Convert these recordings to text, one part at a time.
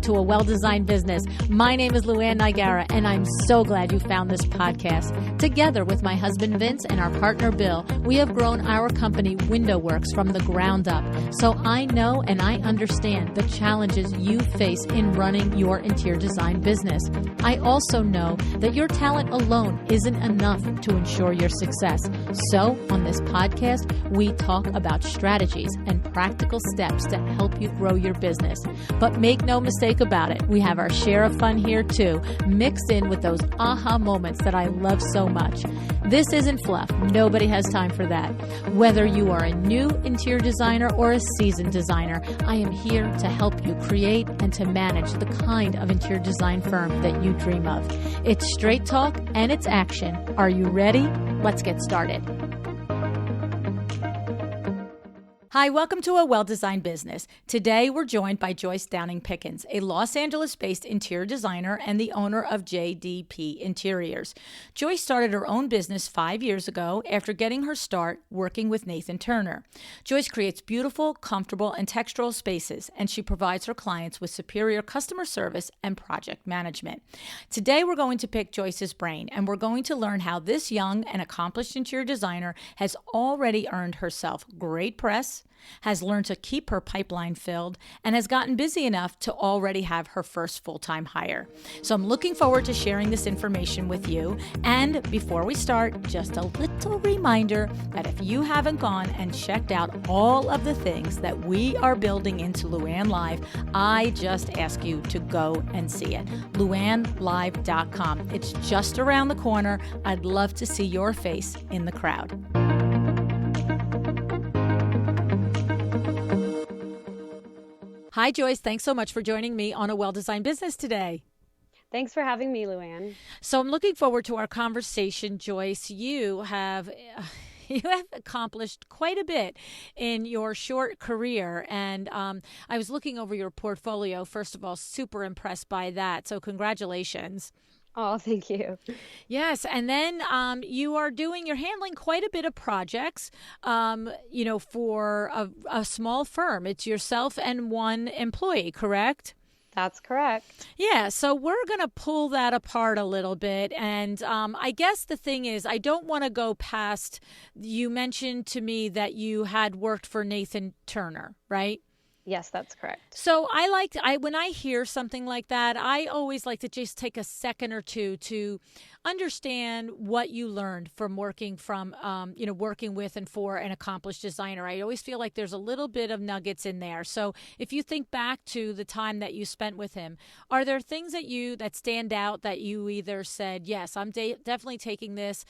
to A Well-Designed Business. My name is LuAnn, and I'm so glad you found this podcast. Together with my husband Vince and our partner Bill, we have grown our company WindowWorks from the ground up. So I know and I understand the challenges you face in running your interior design business. I also know that your talent alone isn't enough to ensure your success. So on this podcast, we talk about strategies and practical steps to help you grow your business. But make no mistake about it, we have our share of fun here too, mixed in with those aha moments that I love so much. This isn't fluff. Nobody has time for that. Whether you are a new interior designer or a seasoned designer, I am here to help you create and to manage the kind of interior design firm that you dream of. It's straight talk and it's action. Are you ready? Let's get started. Hi, welcome to A Well-Designed Business. Today, we're joined by Joyce Pickens, a Los Angeles-based interior designer and the owner of JDP Interiors. Joyce started her own business 5 years ago after getting her start working with Nathan Turner. Joyce creates beautiful, comfortable, and textural spaces, and she provides her clients with superior customer service and project management. Today, we're going to pick Joyce's brain, and we're going to learn how this young and accomplished interior designer has already earned herself great press, has learned to keep her pipeline filled, and has gotten busy enough to already have her first full-time hire. So I'm looking forward to sharing this information with you. And before we start, just a little reminder that if you haven't gone and checked out all of the things that we are building into LuAnn Live, I just ask you to go and see it. LuAnnLive.com. It's just around the corner. I'd love to see your face in the crowd. Hi, Joyce. Thanks so much for joining me on A Well-Designed Business today. Thanks for having me, LuAnn. So I'm looking forward to our conversation, Joyce. You have accomplished quite a bit in your short career, and I was looking over your portfolio. First of all, super impressed by that. So congratulations. Oh, thank you. Yes. And then you're handling quite a bit of projects, for a small firm. It's yourself and one employee, correct? That's correct. Yeah. So we're going to pull that apart a little bit. And I guess the thing is, I don't want to go past, you mentioned to me that you had worked for Nathan Turner, right? Yes, that's correct. So when I hear something like that, I always like to just take a second or two to understand what you learned from working with and for an accomplished designer. I always feel like there's a little bit of nuggets in there. So if you think back to the time that you spent with him, are there things that stand out that you either said, yes, I'm definitely taking this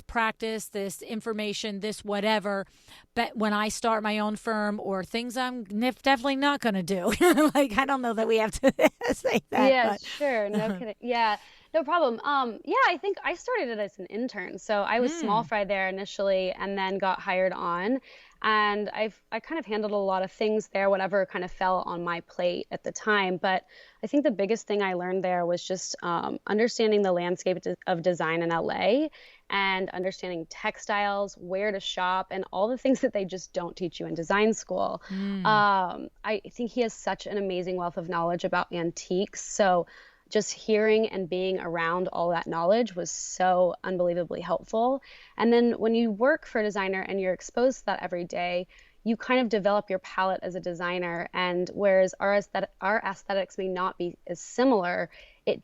practice, this information, this whatever, but when I start my own firm, or things I'm definitely not going to do? Like, I don't know that we have to say that. Yeah, but. Sure. No kidding. Yeah, no problem. I think I started it as an intern. So I was small fry there initially and then got hired on. And I kind of handled a lot of things there, whatever kind of fell on my plate at the time. But I think the biggest thing I learned there was just understanding the landscape of design in LA and understanding textiles, where to shop, and all the things that they just don't teach you in design school. I think he has such an amazing wealth of knowledge about antiques. So just hearing and being around all that knowledge was so unbelievably helpful. And then when you work for a designer and you're exposed to that every day, you kind of develop your palette as a designer. And whereas our aesthetics may not be as similar, it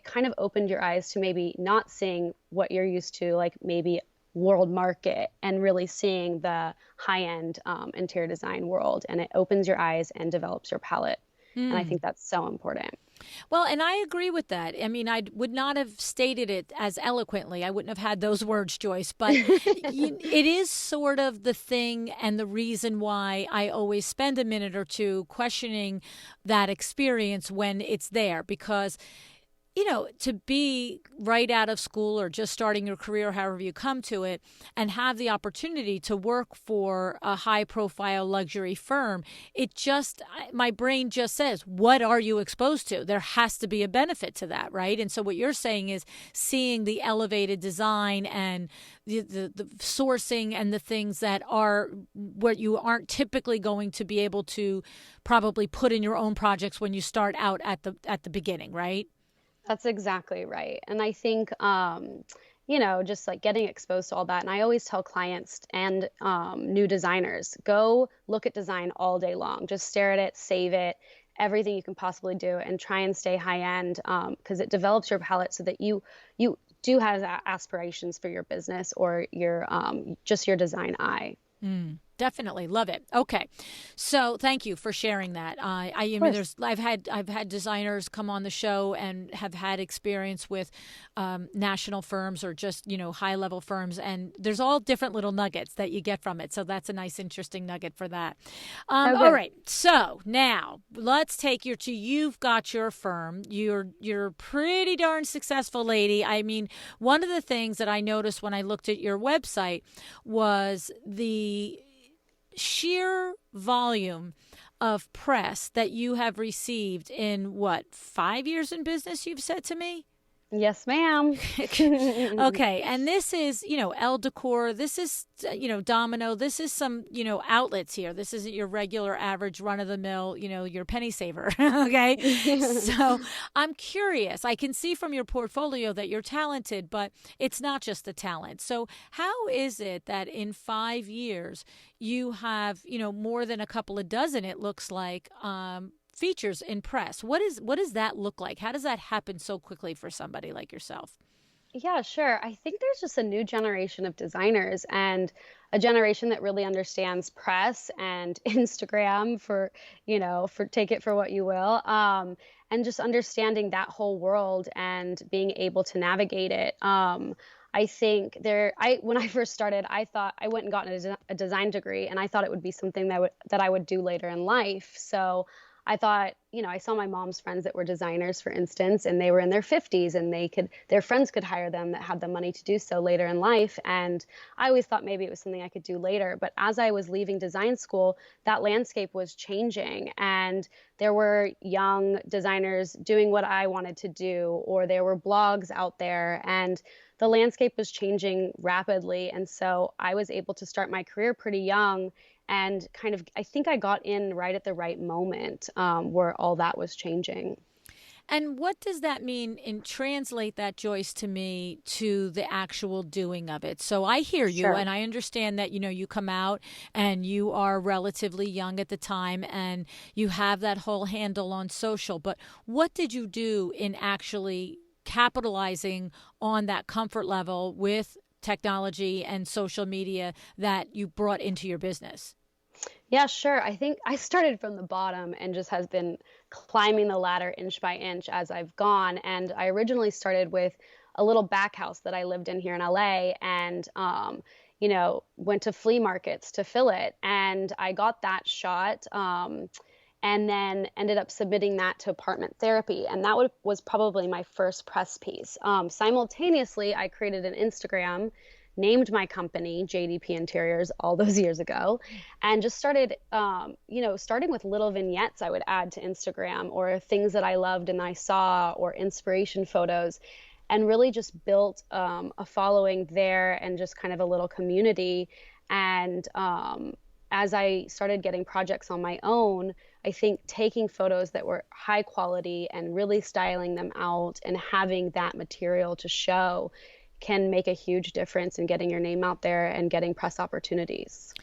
kind of opened your eyes to maybe not seeing what you're used to, like maybe world market, and really seeing the high-end interior design world. And it opens your eyes and develops your palette. And I think that's so important. Well, and I agree with that. I mean, I would not have stated it as eloquently. I wouldn't have had those words, Joyce, but it is sort of the thing and the reason why I always spend a minute or two questioning that experience when it's there, because to be right out of school or just starting your career, however you come to it, and have the opportunity to work for a high profile luxury firm, my brain just says, what are you exposed to? There has to be a benefit to that, right? And so what you're saying is seeing the elevated design and the sourcing and the things that are what you aren't typically going to be able to probably put in your own projects when you start out at the beginning, right? That's exactly right. And I think, just like getting exposed to all that. And I always tell clients and new designers, go look at design all day long. Just stare at it, save it, everything you can possibly do, and try and stay high end because it develops your palette so that you do have aspirations for your business or your just your design eye. Definitely love it. Okay, so thank you for sharing that. I mean, I've had designers come on the show and have had experience with national firms or just high level firms, and there's all different little nuggets that you get from it. So that's a nice, interesting nugget for that. Okay. All right, so now let's take you've got your firm. You're a pretty darn successful lady. I mean, one of the things that I noticed when I looked at your website was the sheer volume of press that you have received in 5 years in business, you've said to me? Yes, ma'am. Okay. And this is, Elle Decor. This is, Domino. This is some, outlets here. This isn't your regular average run of the mill, your penny saver. Okay. So I'm curious. I can see from your portfolio that you're talented, but it's not just the talent. So how is it that in 5 years you have, more than a couple of dozen, it looks like, features in press? What does that look like? How does that happen so quickly for somebody like yourself? Yeah, sure. I think there's just a new generation of designers and a generation that really understands press and Instagram for take it for what you will. And just understanding that whole world and being able to navigate it. I think when I first started, I thought I went and got a design degree, and I thought it would be something that I would do later in life. So I thought, I saw my mom's friends that were designers, for instance, and they were in their 50s and their friends could hire them that had the money to do so later in life. And I always thought maybe it was something I could do later. But as I was leaving design school, that landscape was changing, and there were young designers doing what I wanted to do, or there were blogs out there, and the landscape was changing rapidly. And so I was able to start my career pretty young, and kind of, I think I got in right at the right moment where all that was changing. And what does that mean, and translate that, Joyce, to me, to the actual doing of it? So I hear you, Sure. and I understand that, you come out and you are relatively young at the time and you have that whole handle on social. But what did you do in actually capitalizing on that comfort level with technology and social media that you brought into your business? Yeah, sure. I think I started from the bottom and just has been climbing the ladder inch by inch as I've gone. And I originally started with a little back house that I lived in here in LA, and went to flea markets to fill it. And I got that shot. And then ended up submitting that to apartment therapy. And that was probably my first press piece. Simultaneously, I created an Instagram, named my company JDP Interiors all those years ago, and just started, starting with little vignettes I would add to Instagram, or things that I loved and I saw, or inspiration photos, and really just built a following there and just kind of a little community. And as I started getting projects on my own, I think taking photos that were high quality and really styling them out and having that material to show can make a huge difference in getting your name out there and getting press opportunities.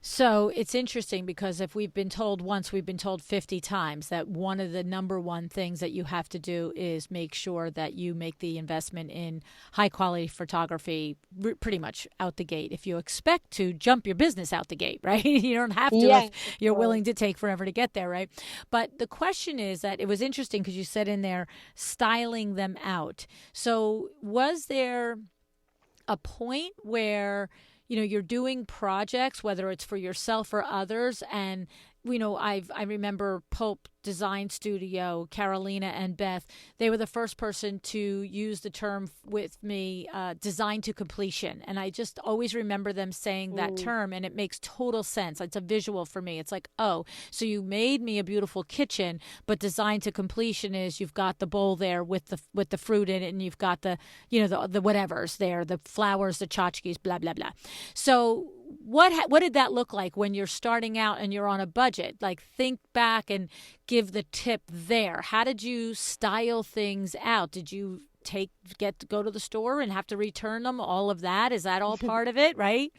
So it's interesting because if we've been told once, we've been told 50 times that one of the number one things that you have to do is make sure that you make the investment in high quality photography pretty much out the gate. If you expect to jump your business out the gate, right? You don't have to Yes, if you're willing to take forever to get there, right? But the question is that it was interesting because you said in there, styling them out. So was there a point where you're doing projects, whether it's for yourself or others, and I remember Pope design studio, Carolina and Beth, they were the first person to use the term with me, design to completion. And I just always remember them saying that term, and it makes total sense. It's a visual for me. It's like, oh, so you made me a beautiful kitchen, but design to completion is you've got the bowl there with the fruit in it, and you've got the, the whatever's there, the flowers, the tchotchkes, blah, blah, blah. So what did that look like when you're starting out and you're on a budget? Like, think back and give the tip there. How did you style things out? Did you go to the store and have to return them? All of that, is that all part of it, right?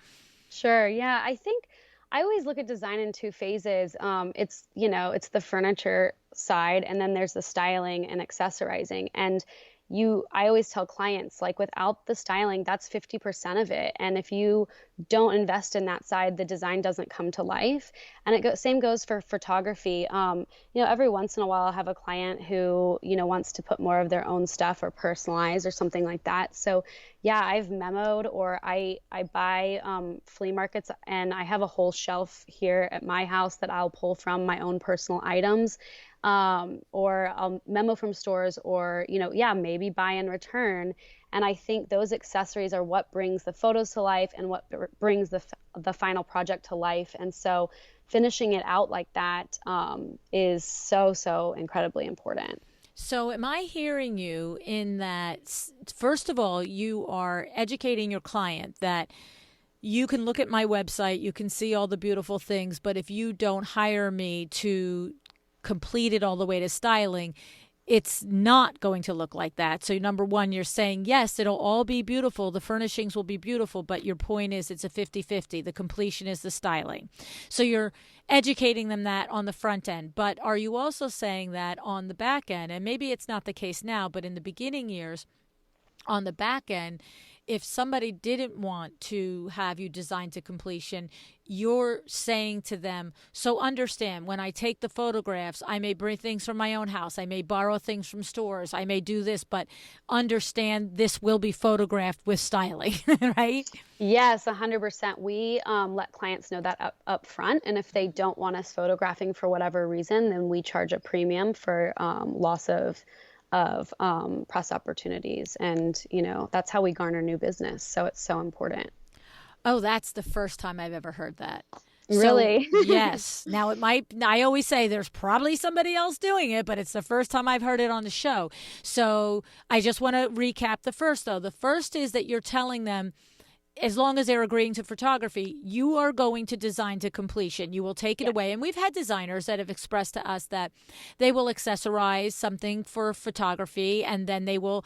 Sure. Yeah. I think I always look at design in two phases. It's the furniture side, and then there's the styling and accessorizing. And I always tell clients, like, without the styling, that's 50% of it. And if you don't invest in that side, the design doesn't come to life. And same goes for photography. Every once in a while I'll have a client who, wants to put more of their own stuff or personalize or something like that. So yeah, I've memoed, or I buy flea markets, and I have a whole shelf here at my house that I'll pull from my own personal items. Or I'll memo from stores, or, maybe buy and return. And I think those accessories are what brings the photos to life and what brings the final project to life. And so finishing it out like that is so, so incredibly important. So am I hearing you in that, first of all, you are educating your client that you can look at my website, you can see all the beautiful things, but if you don't hire me to complete it all the way to styling, it's not going to look like that. So number one, you're saying, yes, it'll all be beautiful. The furnishings will be beautiful, but your point is it's a 50-50. The completion is the styling. So you're educating them that on the front end. But are you also saying that on the back end, and maybe it's not the case now, but in the beginning years, on the back end, if somebody didn't want to have you design to completion, you're saying to them, so understand, when I take the photographs, I may bring things from my own house, I may borrow things from stores, I may do this, but understand this will be photographed with styling, right? Yes, 100%. We let clients know that up front. And if they don't want us photographing for whatever reason, then we charge a premium for loss of press opportunities. And, that's how we garner new business. So it's so important. Oh, that's the first time I've ever heard that. Really? So, yes. Now I always say there's probably somebody else doing it, but it's the first time I've heard it on the show. So I just want to recap the first, though. The first is that you're telling them, as long as they're agreeing to photography, you are going to design to completion. You will take it away. And we've had designers that have expressed to us that they will accessorize something for photography, and then they will,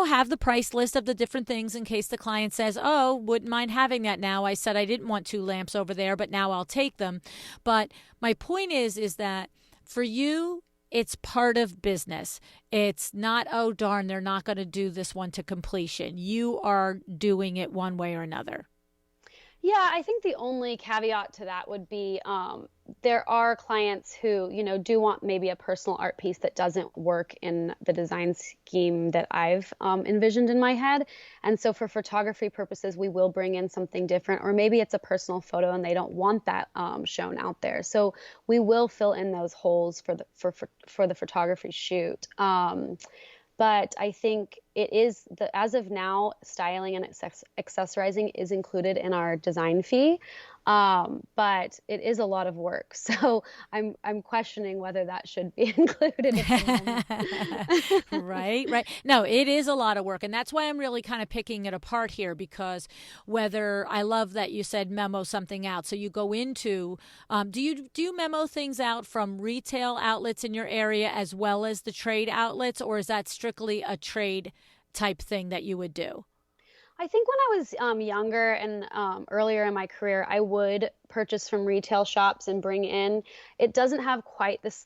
have the price list of the different things in case the client says, oh, wouldn't mind having that now. I said I didn't want 2 lamps over there, but now I'll take them. But my point is that for you, it's part of business. It's not, oh, darn, they're not going to do this one to completion. You are doing it one way or another. Yeah, I think the only caveat to that would be there are clients who, do want maybe a personal art piece that doesn't work in the design scheme that I've envisioned in my head. And so for photography purposes, we will bring in something different, or maybe it's a personal photo and they don't want that shown out there. So we will fill in those holes for the photography shoot. But I think it is as of now, styling and accessorizing is included in our design fee. But it is a lot of work. So I'm questioning whether that should be included at the moment. Right. No, it is a lot of work. And that's why I'm really kind of picking it apart here, because I love that you said memo something out. So you go into, do you memo things out from retail outlets in your area as well as the trade outlets, or is that strictly a trade type thing that you would do? I think when I was younger and earlier in my career, I would purchase from retail shops and bring in. It doesn't have quite the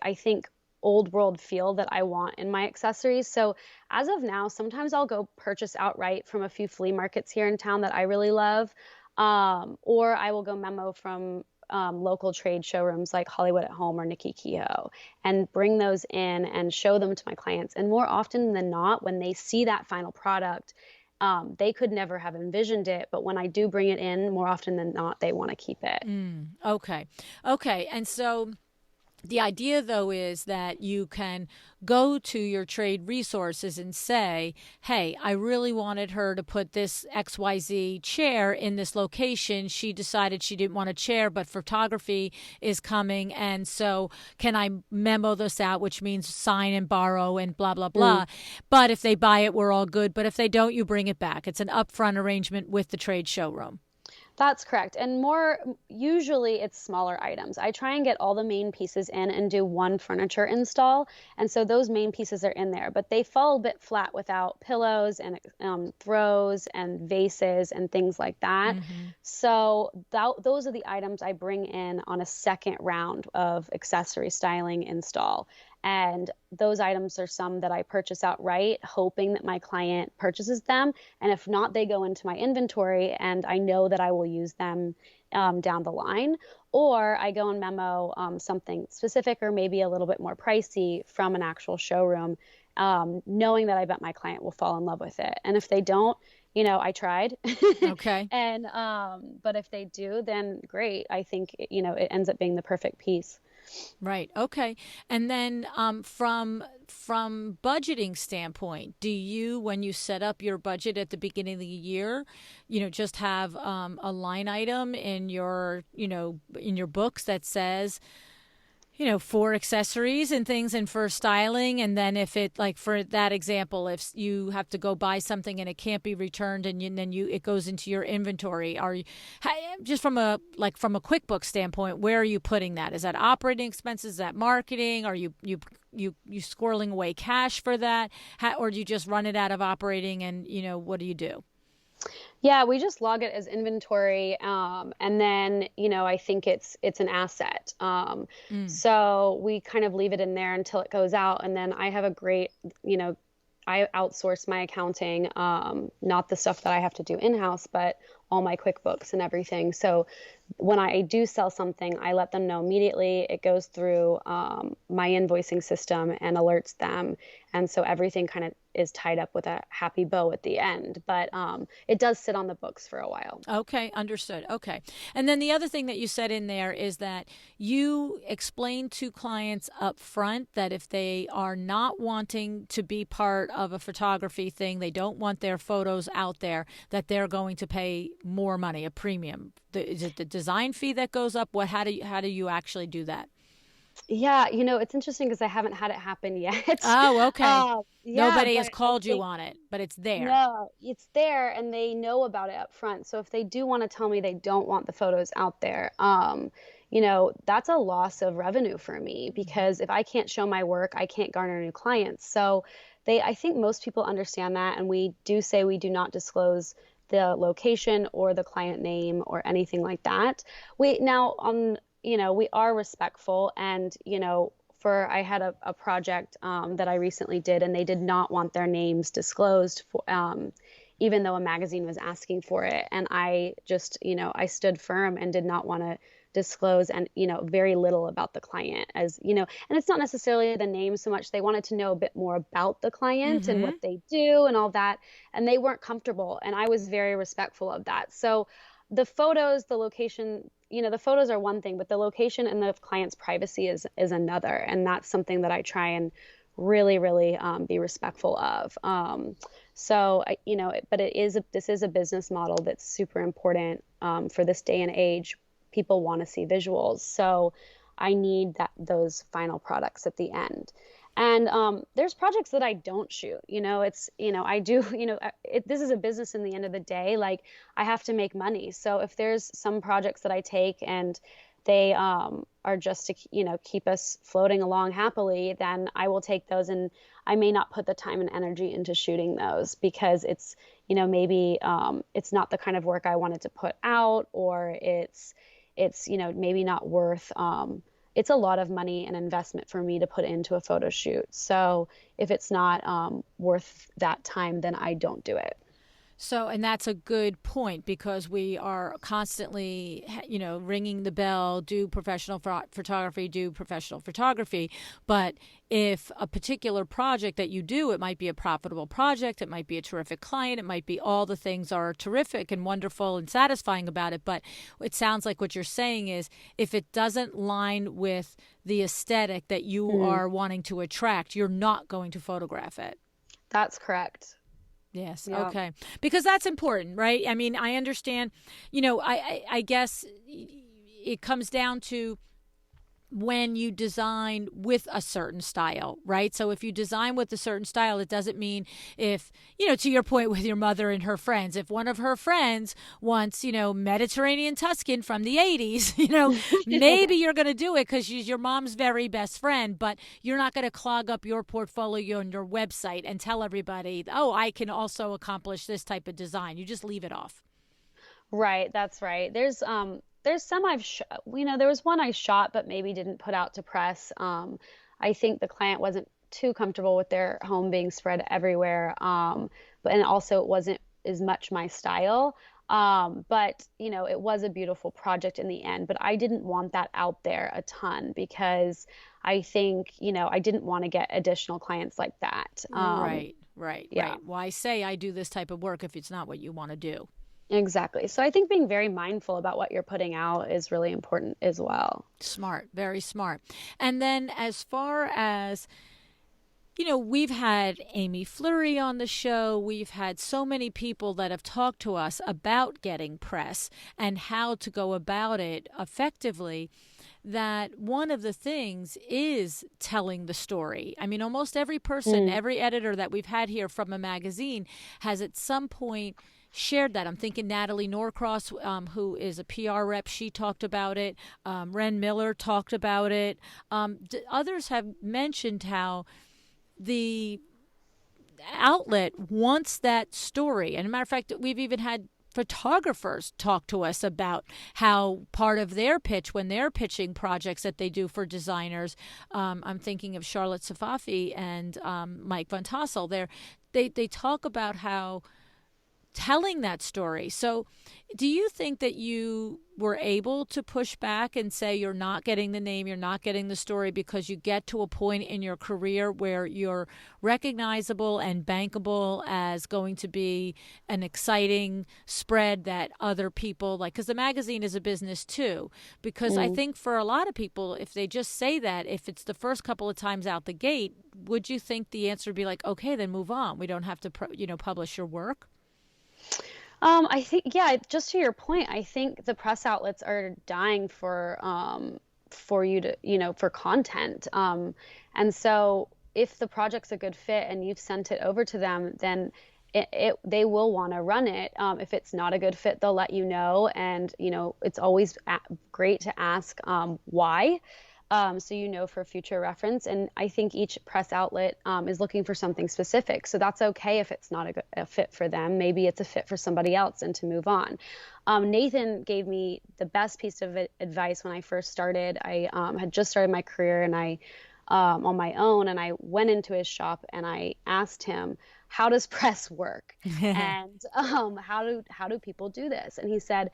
I think old world feel that I want in my accessories. So as of now, sometimes I'll go purchase outright from a few flea markets here in town that I really love, or I will go memo from local trade showrooms like Hollywood at Home or Nikki Kehoe, and bring those in and show them to my clients. And more often than not, when they see that final product, they could never have envisioned it. But when I do bring it in, more often than not, they want to keep it. Okay. And so The idea, though, is that you can go to your trade resources and say, hey, I really wanted her to put this XYZ chair in this location. She decided she didn't want a chair, but photography is coming. And so can I memo this out, which means sign and borrow and blah, blah, blah. But if they buy it, we're all good. But if they don't, you bring it back. It's an upfront arrangement with the trade showroom. That's correct. And more, usually it's smaller items. I try and get all the main pieces in and do one furniture install. And so those main pieces are in there, but they fall a bit flat without pillows and throws and vases and things like that. So those are the items I bring in on a second round of accessory styling install. And those items are some that I purchase outright, hoping that my client purchases them. And if not, they go into my inventory and I know that I will use them down the line. Or I go and memo something specific or maybe a little bit more pricey from an actual showroom, knowing that I bet my client will fall in love with it. And if they don't, I tried. Okay. And but if they do, then great. I think, it ends up being the perfect piece. Right. Okay. And then from budgeting standpoint, do you, when you set up your budget at the beginning of the year, just have a line item in your books that says, for accessories and things and for styling. And then if it, like for that example, if you have to go buy something and it can't be returned and then it goes into your inventory, are you, just from a QuickBooks standpoint, where are you putting that? Is that operating expenses? Is that marketing? Are you squirreling away cash for that? Or do you just run it out of operating and, what do you do? Yeah, we just log it as inventory, and then I think it's an asset. So we kind of leave it in there until it goes out, and then I have a great, I outsource my accounting, not the stuff that I have to do in-house, but all my QuickBooks and everything. So when I do sell something, I let them know immediately. It goes through my invoicing system and alerts them. And so everything kind of is tied up with a happy bow at the end. But it does sit on the books for a while. Okay, understood. Okay. And then the other thing that you said in there is that you explain to clients up front that if they are not wanting to be part of a photography thing, they don't want their photos out there, that they're going to pay more money, a premium. Is it the design fee that goes up? How do you actually do that? Yeah, it's interesting because I haven't had it happen yet. Oh, okay. Yeah, Nobody has but called you on it, but it's there. no, it's there and they know about it up front. So if they do want to tell me they don't want the photos out there, that's a loss of revenue for me because if I can't show my work, I can't garner new clients. So I think most people understand that. And we do say we do not disclose the location or the client name or anything like that. We are respectful and, I had a project that I recently did and they did not want their names disclosed for, even though a magazine was asking for it. And I just, I stood firm and did not want to disclose and, very little about the client and it's not necessarily the name so much. They wanted to know a bit more about the client and what they do and all that. And they weren't comfortable. And I was very respectful of that. So the photos, the location, the photos are one thing, but the location and the client's privacy is another. And that's something that I try and really, really be respectful of. But this is a business model that's super important for this day and age. People want to see visuals. So I need those final products at the end. And there's projects that I don't shoot. I do, this is a business in the end of the day. Like I have to make money. So if there's some projects that I take and they are just to, keep us floating along happily, then I will take those and I may not put the time and energy into shooting those because it's, maybe it's not the kind of work I wanted to put out or it's maybe not worth it's a lot of money and investment for me to put into a photo shoot. So if it's not worth that time, then I don't do it. So, and that's a good point because we are constantly, ringing the bell, do professional photography. But if a particular project that you do, it might be a profitable project, it might be a terrific client, it might be all the things are terrific and wonderful and satisfying about it. But it sounds like what you're saying is if it doesn't line with the aesthetic that you Mm, are wanting to attract, you're not going to photograph it. that's correct. Yes. Yeah. Okay. Because that's important, right? I mean, I understand, I guess it comes down to when you design with a certain style, right? So if you design with a certain style, it doesn't mean if, to your point with your mother and her friends, if one of her friends wants, Mediterranean Tuscan from the 80s, maybe you're going to do it because she's your mom's very best friend, but you're not going to clog up your portfolio and your website and tell everybody, oh, I can also accomplish this type of design. You just leave it off. Right, that's right. There's some there was one I shot but maybe didn't put out to press. I think the client wasn't too comfortable with their home being spread everywhere. But and also it wasn't as much my style. But it was a beautiful project in the end, but I didn't want that out there a ton because I think, I didn't want to get additional clients like that. Right, right, Yeah. right. Why say I do this type of work if it's not what you want to do? Exactly. So I think being very mindful about what you're putting out is really important as well. Smart, very smart. And then as far as, we've had Amy Fleury on the show. We've had so many people that have talked to us about getting press and how to go about it effectively. That one of the things is telling the story. I mean, almost every person, Mm, every editor that we've had here from a magazine has at some point shared that. I'm thinking Natalie Norcross, who is a PR rep, she talked about it. Ren Miller talked about it. Others have mentioned how the outlet wants that story. And as a matter of fact, we've even had photographers talk to us about how part of their pitch when they're pitching projects that they do for designers. I'm thinking of Charlotte Safafi and Mike Van Tassel. They talk about how telling that story. So, do you think that you were able to push back and say you're not getting the name, you're not getting the story because you get to a point in your career where you're recognizable and bankable as going to be an exciting spread that other people like? Because the magazine is a business too. Because I mm. think for a lot of people, if they just say that, if it's the first couple of times out the gate, would you think the answer would be like, okay, then move on? We don't have to, publish your work? I think, yeah, just to your point, I think the press outlets are dying for you to, for content. And so if the project's a good fit and you've sent it over to them, then they will want to run it. If it's not a good fit, they'll let you know. And, it's always great to ask why. So for future reference. And I think each press outlet is looking for something specific. So that's okay if it's not a fit for them. Maybe it's a fit for somebody else and to move on. Nathan gave me the best piece of advice when I first started. I had just started my career and I on my own, and I went into his shop and I asked him, how does press work? And how do people do this? And he said,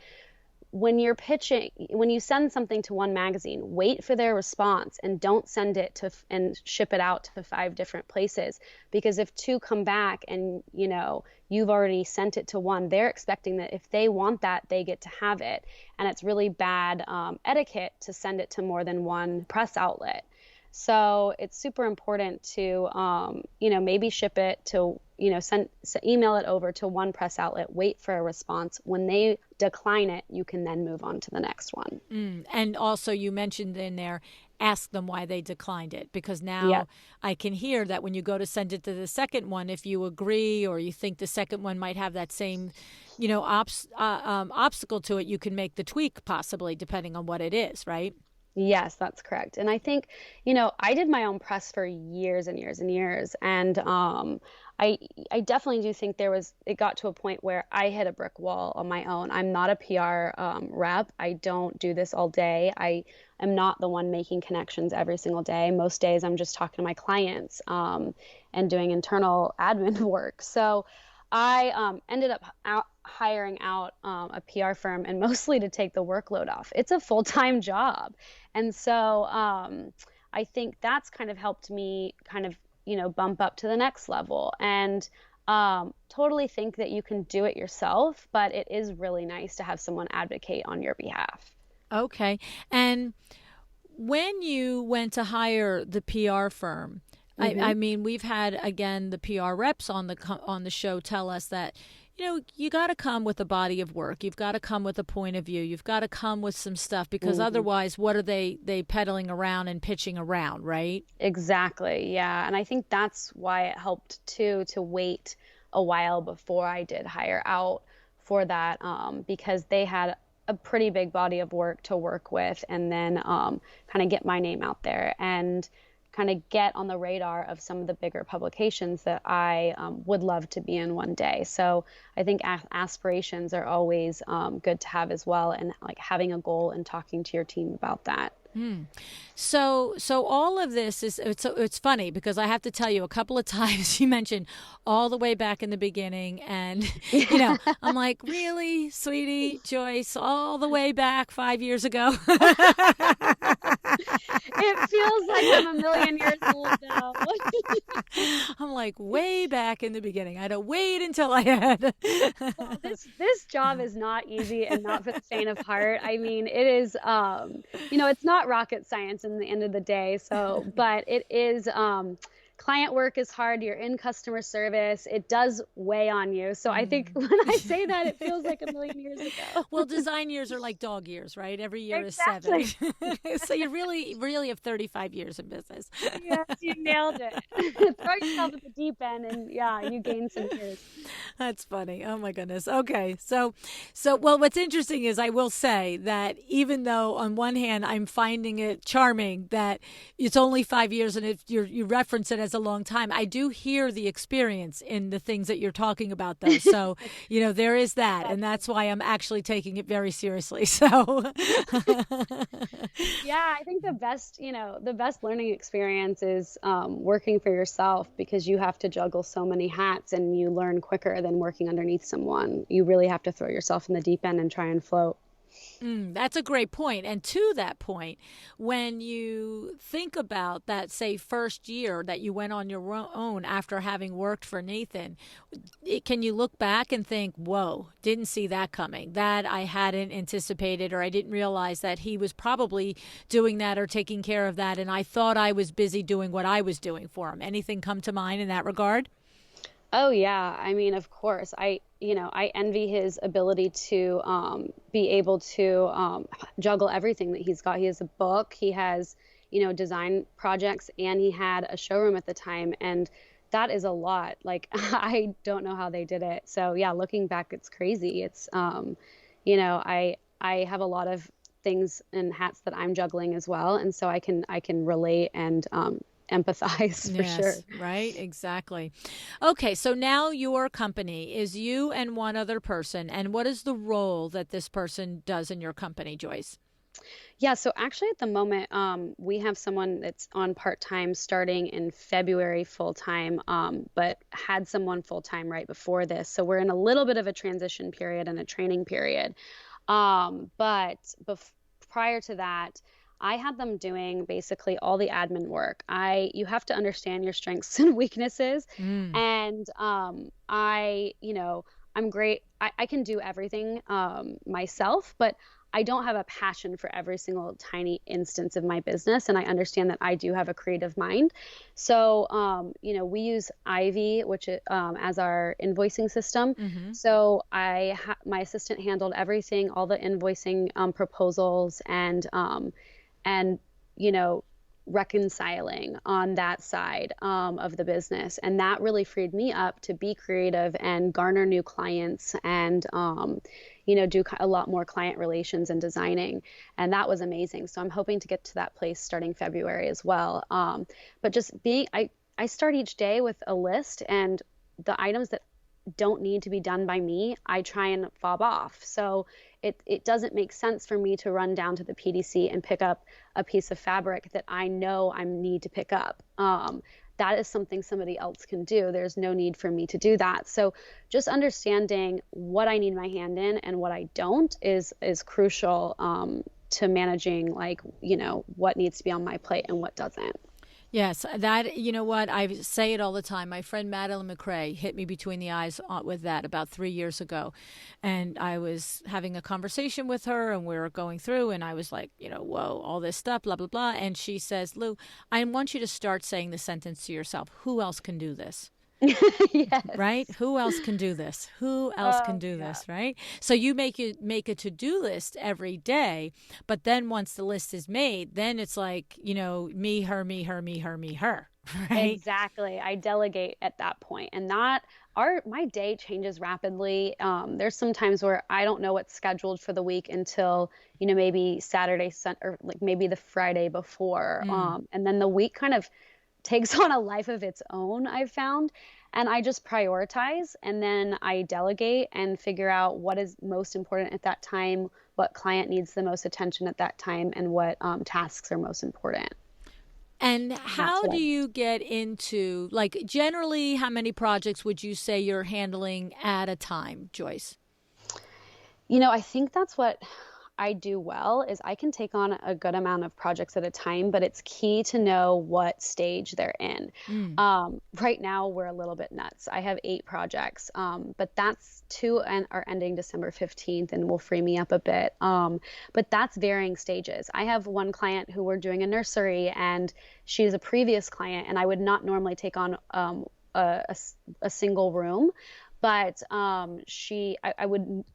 when you're pitching, when you send something to one magazine, wait for their response and don't send it to and ship it out to 5 different places. Because if 2 come back and you've already sent it to one, they're expecting that if they want that, they get to have it. And it's really bad etiquette to send it to more than one press outlet. So it's super important to, maybe ship it to, email it over to one press outlet, wait for a response. When they decline it, you can then move on to the next one. And also, you mentioned in there, ask them why they declined it, because Yeah. now I can hear that when you go to send it to the second one, if you agree or you think the second one might have that same, obstacle to it, you can make the tweak possibly depending on what it is, right? Yes, that's correct. And I think, I did my own press for years and years and years. And I I definitely do think it got to a point where I hit a brick wall on my own. I'm not a PR rep. I don't do this all day. I am not the one making connections every single day. Most days I'm just talking to my clients and doing internal admin work. So I ended up hiring out a PR firm and mostly to take the workload off. It's a full-time job. And so I think that's kind of helped me kind of, bump up to the next level and totally think that you can do it yourself, but it is really nice to have someone advocate on your behalf. Okay. And when you went to hire the PR firm, I mean, we've had again the PR reps on the show tell us that you got to come with a body of work. You've got to come with a point of view. You've got to come with some stuff because otherwise, what are they peddling around and pitching around, right? Exactly. Yeah. And I think that's why it helped too to wait a while before I did hire out for that, because they had a pretty big body of work to work with, and then kind of get my name out there and kind of get on the radar of some of the bigger publications that I would love to be in one day. So I think aspirations are always good to have as well, and like having a goal and talking to your team about that. So all of this it's funny because I have to tell you a couple of times you mentioned all the way back in the beginning, and I'm like, really, sweetie, Joyce, all the way back 5 years ago. It feels like I'm a million years old now. I'm like, way back in the beginning. I had to wait until I had. Well, this job is not easy and not for the faint of heart. I mean, it is, it's not rocket science in the end of the day. So, but it is, client work is hard. You're in customer service. It does weigh on you. So I think when I say that, it feels like a million years ago. Well, design years are like dog years, right? Every year Exactly. is 7. So you really have 35 years in business. Yes, you nailed it. Throw yourself at the deep end and you gain some years. That's funny. Oh my goodness. Okay. So well, what's interesting is I will say that even though on one hand I'm finding it charming that it's only 5 years, and if you reference it as a long time, I do hear the experience in the things that you're talking about though. So, there is that, and that's why I'm actually taking it very seriously. So yeah, I think the best learning experience is working for yourself, because you have to juggle so many hats and you learn quicker than working underneath someone. You really have to throw yourself in the deep end and try and float. That's a great point. And to that point, when you think about that, say, first year that you went on your own after having worked for Nathan, can you look back and think, whoa, didn't see that coming, that I hadn't anticipated, or I didn't realize that he was probably doing that or taking care of that, and I thought I was busy doing what I was doing for him? Anything come to mind in that regard? Oh yeah, I mean, of course. I envy his ability to be able to juggle everything that he's got. He has a book, he has, design projects, and he had a showroom at the time, and that is a lot. Like I don't know how they did it. So yeah, looking back, it's crazy. It's I have a lot of things and hats that I'm juggling as well, and so I can relate and empathize for sure. Right, exactly. Okay, so now your company is you and one other person, and what is the role that this person does in your company, Joyce? Yeah, so actually at the moment, we have someone that's on part-time starting in February full-time, but had someone full-time right before this. So we're in a little bit of a transition period and a training period. But prior to that, I had them doing basically all the admin work. You have to understand your strengths and weaknesses. And I'm great. I can do everything myself, but I don't have a passion for every single tiny instance of my business. And I understand that I do have a creative mind. So, we use Ivy, which as our invoicing system. So my assistant handled everything, all the invoicing proposals, and reconciling on that side of the business. And that really freed me up to be creative and garner new clients and, do a lot more client relations and designing. And that was amazing. So I'm hoping to get to that place starting February as well. But just I start each day with a list, and the items that don't need to be done by me, I try and fob off. So it doesn't make sense for me to run down to the PDC and pick up a piece of fabric that I know I need to pick up. That is something somebody else can do. There's no need for me to do that. So just understanding what I need my hand in and what I don't is crucial to managing what needs to be on my plate and what doesn't. Yes, that, you know what? I say it all the time. My friend Madeline McCrae hit me between the eyes with that about 3 years ago. And I was having a conversation with her and we were going through, and I was like, whoa, all this stuff, blah, blah, blah. And she says, Lou, I want you to start saying the sentence to yourself: who else can do this? Right? Yes. Who else can do this? Who else can do Yeah. this? Right? So you make a to-do list every day, but then once the list is made, then it's like, me, her, me, her, me, her, me, her. Right? Exactly. I delegate at that point, and that our my day changes rapidly. There's some times where I don't know what's scheduled for the week until, maybe Saturday, or like maybe the Friday before. Mm. And then the week kind of takes on a life of its own, I've found. And I just prioritize, and then I delegate and figure out what is most important at that time, what client needs the most attention at that time, and what tasks are most important. And That's how what do I you get into, like, generally, how many projects would you say you're handling at a time, Joyce? I think that's what I do well is I can take on a good amount of projects at a time, but it's key to know what stage they're in. Mm. Right now, we're a little bit nuts. I have 8 projects, but that's two and are ending December 15th and will free me up a bit. But that's varying stages. I have one client who we're doing a nursery, and she's a previous client, and I would not normally take on a single room, but I'm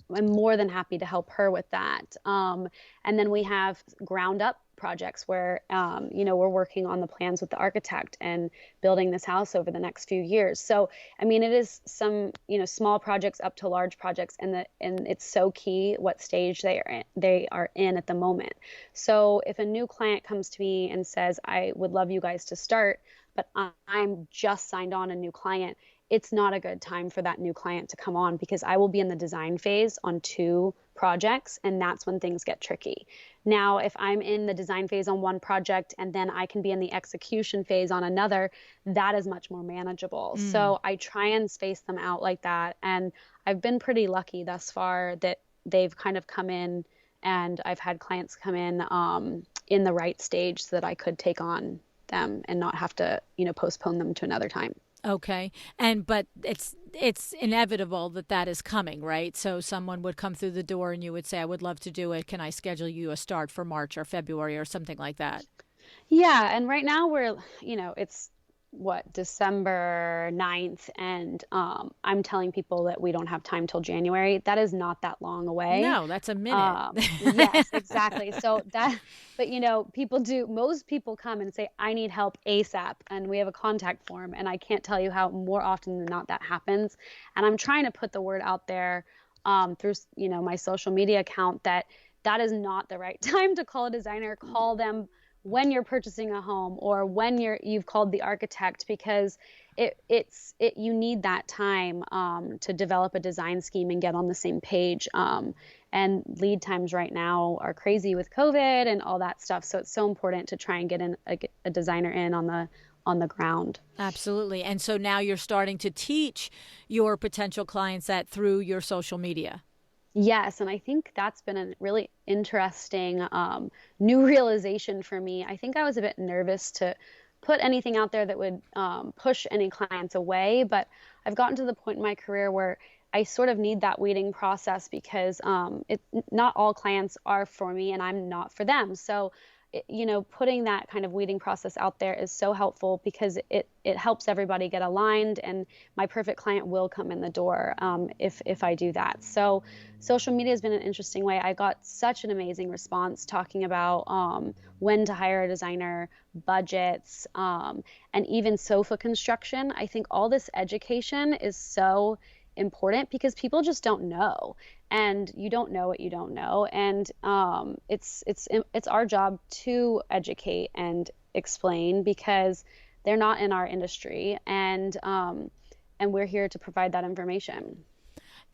more than happy to help her with that. And then we have ground up projects where, we're working on the plans with the architect and building this house over the next few years. So, I mean, it is some, small projects up to large projects, and it's so key what stage they are in at the moment. So if a new client comes to me and says, I would love you guys to start, but I'm just signed on a new client, it's not a good time for that new client to come on, because I will be in the design phase on 2 projects, and that's when things get tricky. Now, if I'm in the design phase on one project and then I can be in the execution phase on another, that is much more manageable. Mm. So I try and space them out like that. And I've been pretty lucky thus far that they've kind of come in, and I've had clients come in the right stage so that I could take on them and not have to, postpone them to another time. Okay. But it's inevitable that that is coming, right? So someone would come through the door and you would say, I would love to do it. Can I schedule you a start for March or February or something like that? Yeah, and right now it's what, December 9th, and I'm telling people that we don't have time till January. That is not that long away. No, that's a minute. Yes, exactly. So but most people come and say, I need help ASAP, and we have a contact form, and I can't tell you how more often than not that happens. And I'm trying to put the word out there through, my social media account that is not the right time to call a designer. Call them when you're purchasing a home, or when you've called the architect, because you need that time to develop a design scheme and get on the same page. And lead times right now are crazy with COVID and all that stuff. So it's so important to try and get a designer in on the ground. Absolutely. And so now you're starting to teach your potential clients that through your social media. Yes, and I think that's been a really interesting new realization for me. I think I was a bit nervous to put anything out there that would push any clients away, but I've gotten to the point in my career where I sort of need that weeding process, because not all clients are for me, and I'm not for them. So putting that kind of weeding process out there is so helpful, because it helps everybody get aligned, and my perfect client will come in the door if I do that. So social media has been an interesting way. I got such an amazing response talking about when to hire a designer, budgets, and even sofa construction. I think all this education is so important, because people just don't know, and you don't know what you don't know. And it's our job to educate and explain, because they're not in our industry, and we're here to provide that information.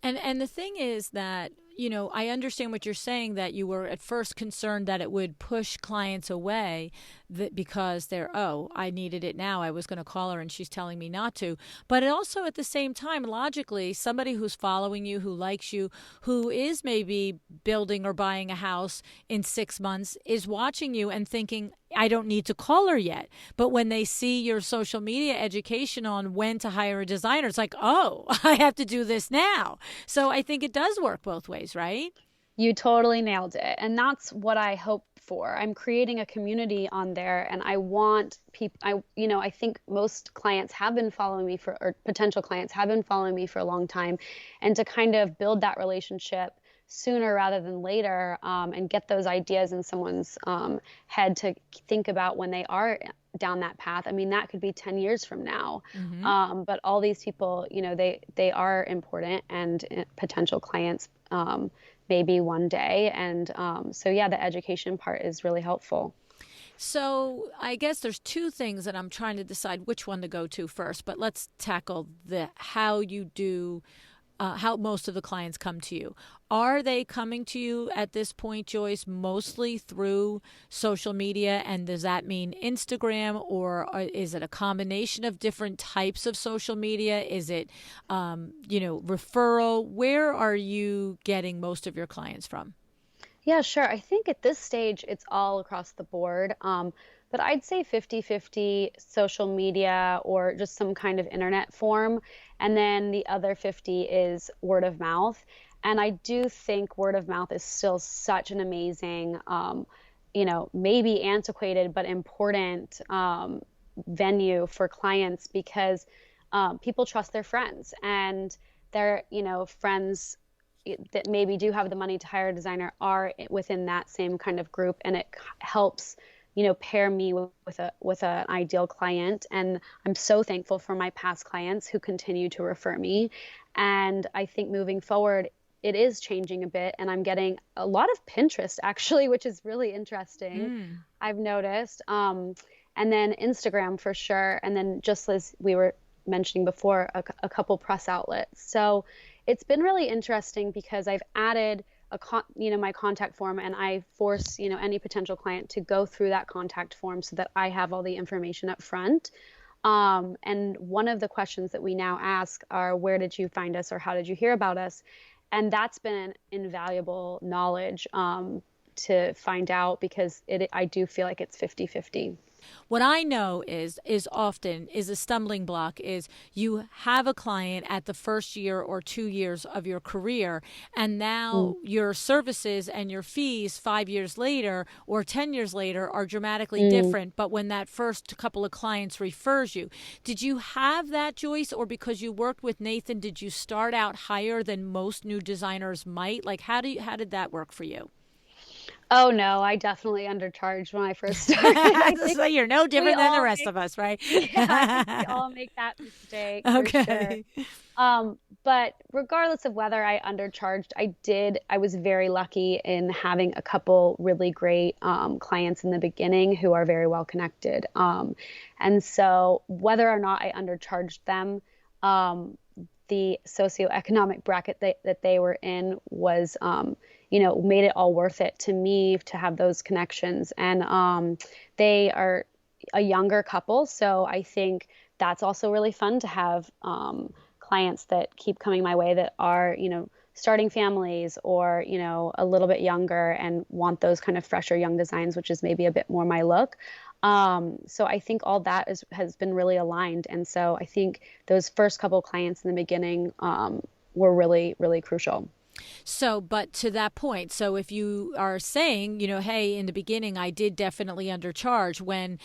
And the thing is that, I understand what you're saying, that you were at first concerned that it would push clients away, that because they're, oh, I needed it now. I was going to call her and she's telling me not to. But it also, at the same time, logically, somebody who's following you, who likes you, who is maybe building or buying a house in 6 months, is watching you and thinking, I don't need to call her yet. But when they see your social media education on when to hire a designer, it's like, oh, I have to do this now. So I think it does work both ways, right? You totally nailed it. And that's what I hope for. I'm creating a community on there and I want people, I think most clients have been following me or potential clients have been following me for a long time. And to kind of build that relationship sooner rather than later, and get those ideas in someone's head to think about when they are down that path. I mean, that could be 10 years from now. But all these people, they are important and potential clients, maybe one day. And so, yeah, the education part is really helpful. So I guess there's two things that I'm trying to decide which one to go to first, but let's tackle the how you do how most of the clients come to you. Are they coming to you at this point, Joyce, mostly through social media? And does that mean Instagram, or is it a combination of different types of social media? Is it, referral? Where are you getting most of your clients from? Yeah, sure. I think at this stage, it's all across the board. But I'd say 50-50 social media or just some kind of internet form. And then the other 50 is word of mouth. And I do think word of mouth is still such an amazing, maybe antiquated, but important venue for clients because people trust their friends and their, friends that maybe do have the money to hire a designer are within that same kind of group, and it helps pair me with an ideal client. And I'm so thankful for my past clients who continue to refer me. And I think moving forward, it is changing a bit, and I'm getting a lot of Pinterest actually, which is really interesting. I've noticed, and then Instagram for sure, and then just as we were mentioning before, a couple press outlets. So it's been really interesting because I've added my contact form, and I force, any potential client to go through that contact form so that I have all the information up front. And one of the questions that we now ask are, where did you find us, or how did you hear about us? And that's been invaluable knowledge, to find out, because I do feel like it's 50-50. What I know is often is a stumbling block is you have a client at the first year or 2 years of your career, and now your services and your fees 5 years later or 10 years later are dramatically different. But when that first couple of clients refers you, did you have that, Joyce, or because you worked with Nathan, did you start out higher than most new designers might? Like, how did that work for you? Oh no, I definitely undercharged when I first started. So you're no different than the rest of us, right? Yeah, I think we all make that mistake for sure. Okay. But regardless of whether I undercharged, I was very lucky in having a couple really great clients in the beginning who are very well connected. And so whether or not I undercharged them, the socioeconomic bracket that they were in was, made it all worth it to me to have those connections. And they are a younger couple, so I think that's also really fun to have clients that keep coming my way that are, starting families or, a little bit younger and want those kind of fresher young designs, which is maybe a bit more my look. So I think all that has been really aligned. And so I think those first couple clients in the beginning were really, really crucial. So, but to that point, so if you are saying, hey, in the beginning, I did definitely undercharge when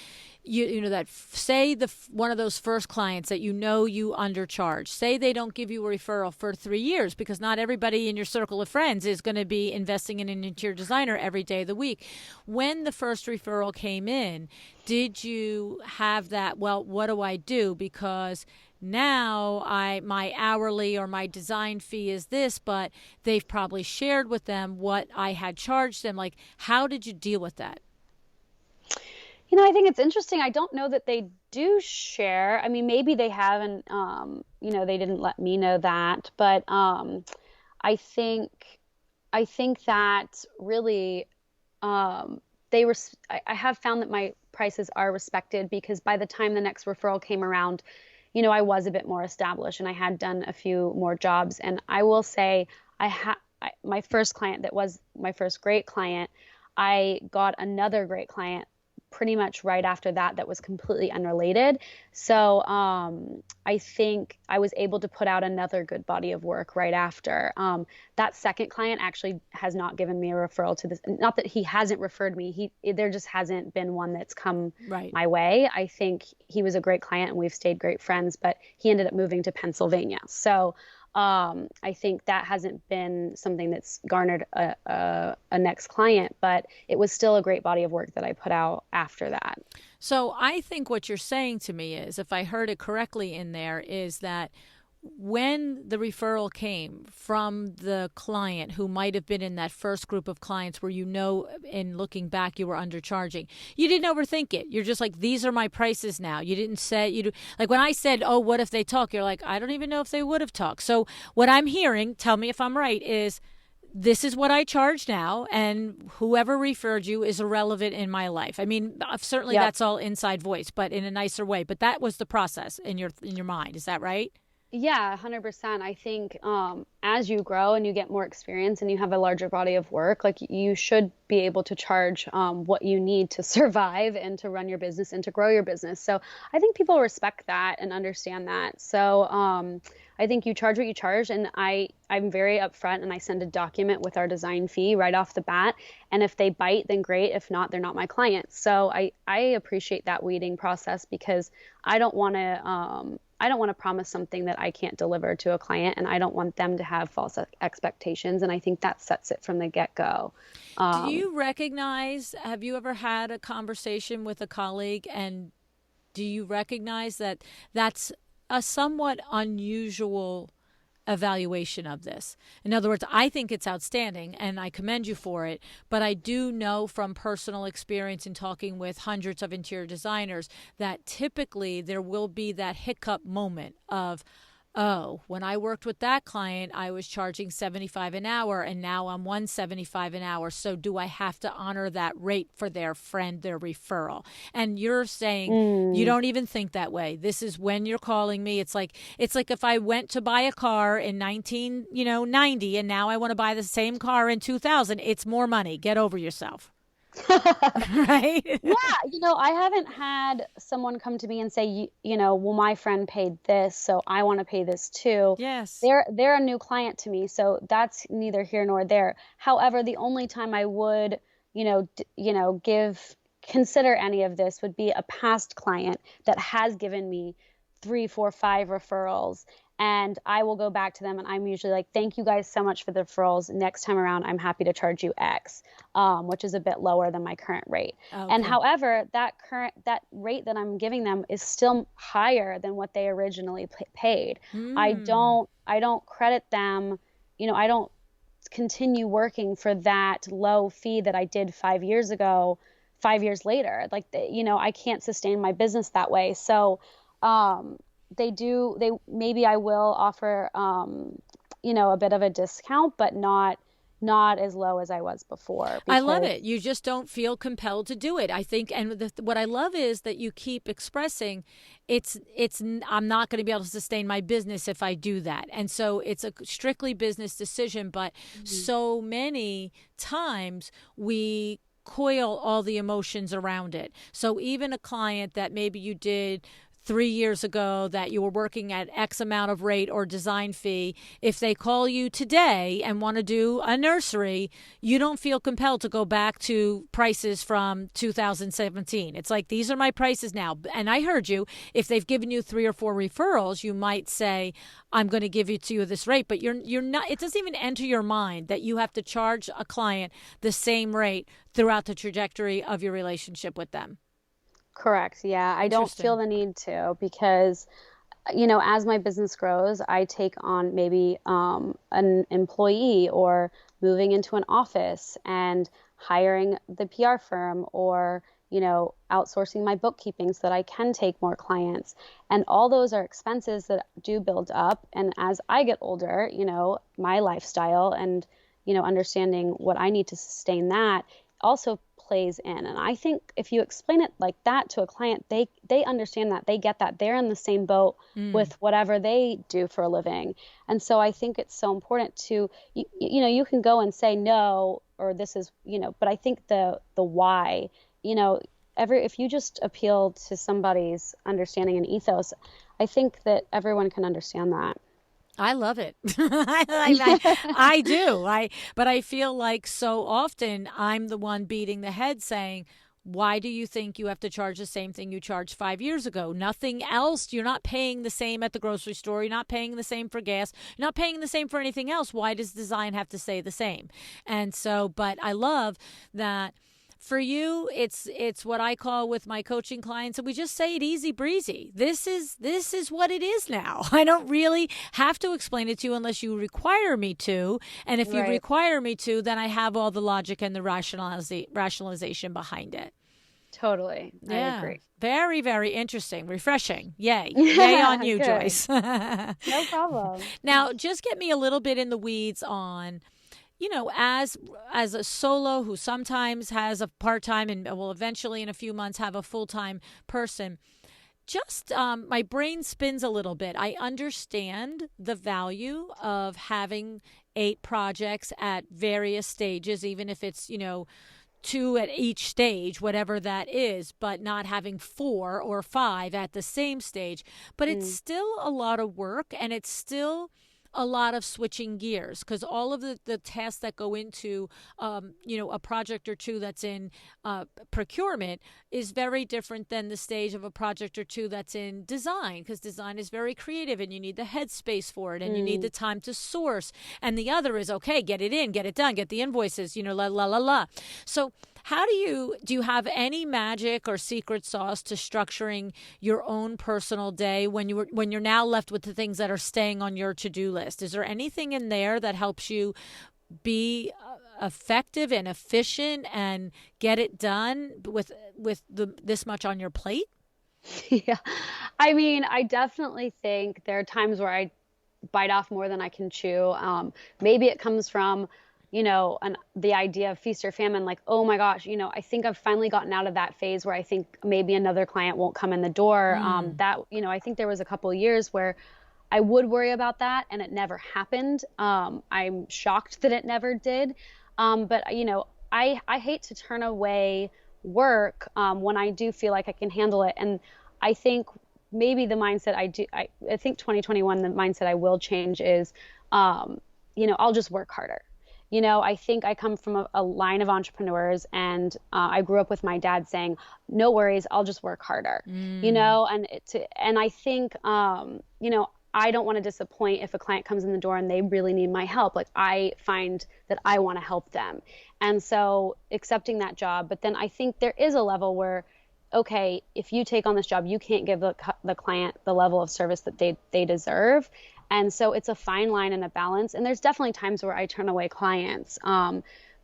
that say one of those first clients that you undercharge, say they don't give you a referral for 3 years, because not everybody in your circle of friends is going to be investing in an interior designer every day of the week. When the first referral came in, did you have that, well, what do I do? Because now my hourly or my design fee is this, but they've probably shared with them what I had charged them. Like, how did you deal with that? I think it's interesting. I don't know that they do share. I mean, maybe they haven't, they didn't let me know that, but I think I think that really, I have found that my prices are respected because by the time the next referral came around, I was a bit more established and I had done a few more jobs. And I will say, my first client that was my first great client, I got another great client pretty much right after that was completely unrelated. So I think I was able to put out another good body of work right after. That second client actually has not given me a referral to this. Not that he hasn't referred me. There just hasn't been one that's come Right. my way. I think he was a great client and we've stayed great friends, but he ended up moving to Pennsylvania. So I think that hasn't been something that's garnered a next client, but it was still a great body of work that I put out after that. So I think what you're saying to me is, if I heard it correctly in there, is that when the referral came from the client who might have been in that first group of clients where, in looking back, you were undercharging, you didn't overthink it. You're just like, these are my prices now. You didn't say, like when I said, oh, what if they talk? You're like, I don't even know if they would have talked. So what I'm hearing, tell me if I'm right, is this is what I charge now, and whoever referred you is irrelevant in my life. I mean, certainly Yep. that's all inside voice, but in a nicer way. But that was the process in your mind. Is that right? Yeah, 100%. I think as you grow and you get more experience and you have a larger body of work, like you should be able to charge what you need to survive and to run your business and to grow your business. So I think people respect that and understand that. So I think you charge what you charge, and I'm very upfront and I send a document with our design fee right off the bat. And if they bite, then great. If not, they're not my clients. So I appreciate that weeding process because I don't want to. I don't want to promise something that I can't deliver to a client, and I don't want them to have false expectations. And I think that sets it from the get-go. Do you recognize, have you ever had a conversation with a colleague, and do you recognize that that's a somewhat unusual evaluation of this? In other words, I think it's outstanding and I commend you for it, but I do know from personal experience in talking with hundreds of interior designers that typically there will be that hiccup moment of, oh, when I worked with that client, I was charging 75 an hour and now I'm 175 an hour. So do I have to honor that rate for their friend, their referral? And you're saying you don't even think that way. This is when you're calling me. It's like if I went to buy a car in 1990 and now I want to buy the same car in 2000, it's more money. Get over yourself. Right? Yeah, I haven't had someone come to me and say, well, my friend paid this, so I want to pay this too. Yes. They're a new client to me, so that's neither here nor there. However, the only time I would, consider any of this would be a past client that has given me 3, 4, 5 referrals. And I will go back to them and I'm usually like, thank you guys so much for the referrals. Next time around, I'm happy to charge you X, which is a bit lower than my current rate. Okay. And however, that rate that I'm giving them is still higher than what they originally paid. I don't credit them, I don't continue working for that low fee that I did 5 years ago, 5 years later. Like, I can't sustain my business that way. So, maybe I will offer, a bit of a discount, but not as low as I was before. I love it. You just don't feel compelled to do it. I think, and what I love is that you keep expressing I'm not going to be able to sustain my business if I do that. And so it's a strictly business decision, but so many times we coil all the emotions around it. So even a client that maybe you did 3 years ago that you were working at X amount of rate or design fee, if they call you today and want to do a nursery, you don't feel compelled to go back to prices from 2017. It's like, these are my prices now. And I heard you, if they've given you 3 or 4 referrals, you might say, I'm going to give it to you this rate, but you're not, it doesn't even enter your mind that you have to charge a client the same rate throughout the trajectory of your relationship with them. Correct. Yeah. I don't feel the need to because, as my business grows, I take on maybe an employee or moving into an office and hiring the PR firm or, outsourcing my bookkeeping so that I can take more clients. And all those are expenses that do build up. And as I get older, my lifestyle and understanding what I need to sustain that also plays in. And I think if you explain it like that to a client, they understand that, they get that, they're in the same boat with whatever they do for a living. And so I think it's so important to, you can go and say no, or this is, but I think the why, if you just appeal to somebody's understanding and ethos, I think that everyone can understand that. I love it. I do. But I feel like so often I'm the one beating the head saying, why do you think you have to charge the same thing you charged 5 years ago? Nothing else. You're not paying the same at the grocery store. You're not paying the same for gas. You're not paying the same for anything else. Why does design have to stay the same? And so, but I love that for you, it's what I call with my coaching clients, and we just say it easy breezy. This is what it is now. I don't really have to explain it to you unless you require me to. And if you require me to, then I have all the logic and the rationalization behind it. Totally. Yeah. I agree. Very, very interesting. Refreshing. Yay. Yay on you, Joyce. No problem. Now, just get me a little bit in the weeds on, as a solo who sometimes has a part-time and will eventually in a few months have a full-time person, just my brain spins a little bit. I understand the value of having 8 projects at various stages, even if it's, 2 at each stage, whatever that is, but not having 4 or 5 at the same stage. But it's still a lot of work, and it's still a lot of switching gears, because all of the tasks that go into, a project or 2 that's in procurement is very different than the stage of a project or 2 that's in design, because design is very creative and you need the headspace for it and you need the time to source. And the other is, okay, get it in, get it done, get the invoices, la, la, la, la. So how do you have any magic or secret sauce to structuring your own personal day when you're now left with the things that are staying on your to-do list? Is there anything in there that helps you be effective and efficient and get it done with this much on your plate? Yeah. I mean, I definitely think there are times where I bite off more than I can chew. Maybe it comes from the idea of feast or famine, like, oh my gosh, I think I've finally gotten out of that phase where I think maybe another client won't come in the door. I think there was a couple of years where I would worry about that and it never happened. I'm shocked that it never did. But I hate to turn away work when I do feel like I can handle it. And I think maybe the mindset I think 2021, the mindset I will change is, I'll just work harder. I think I come from a line of entrepreneurs, and I grew up with my dad saying, no worries, I'll just work harder, and I think, I don't want to disappoint if a client comes in the door and they really need my help. Like, I find that I want to help them. And so accepting that job, but then I think there is a level where, okay, if you take on this job, you can't give the client the level of service that they deserve. And so it's a fine line and a balance. And there's definitely times where I turn away clients.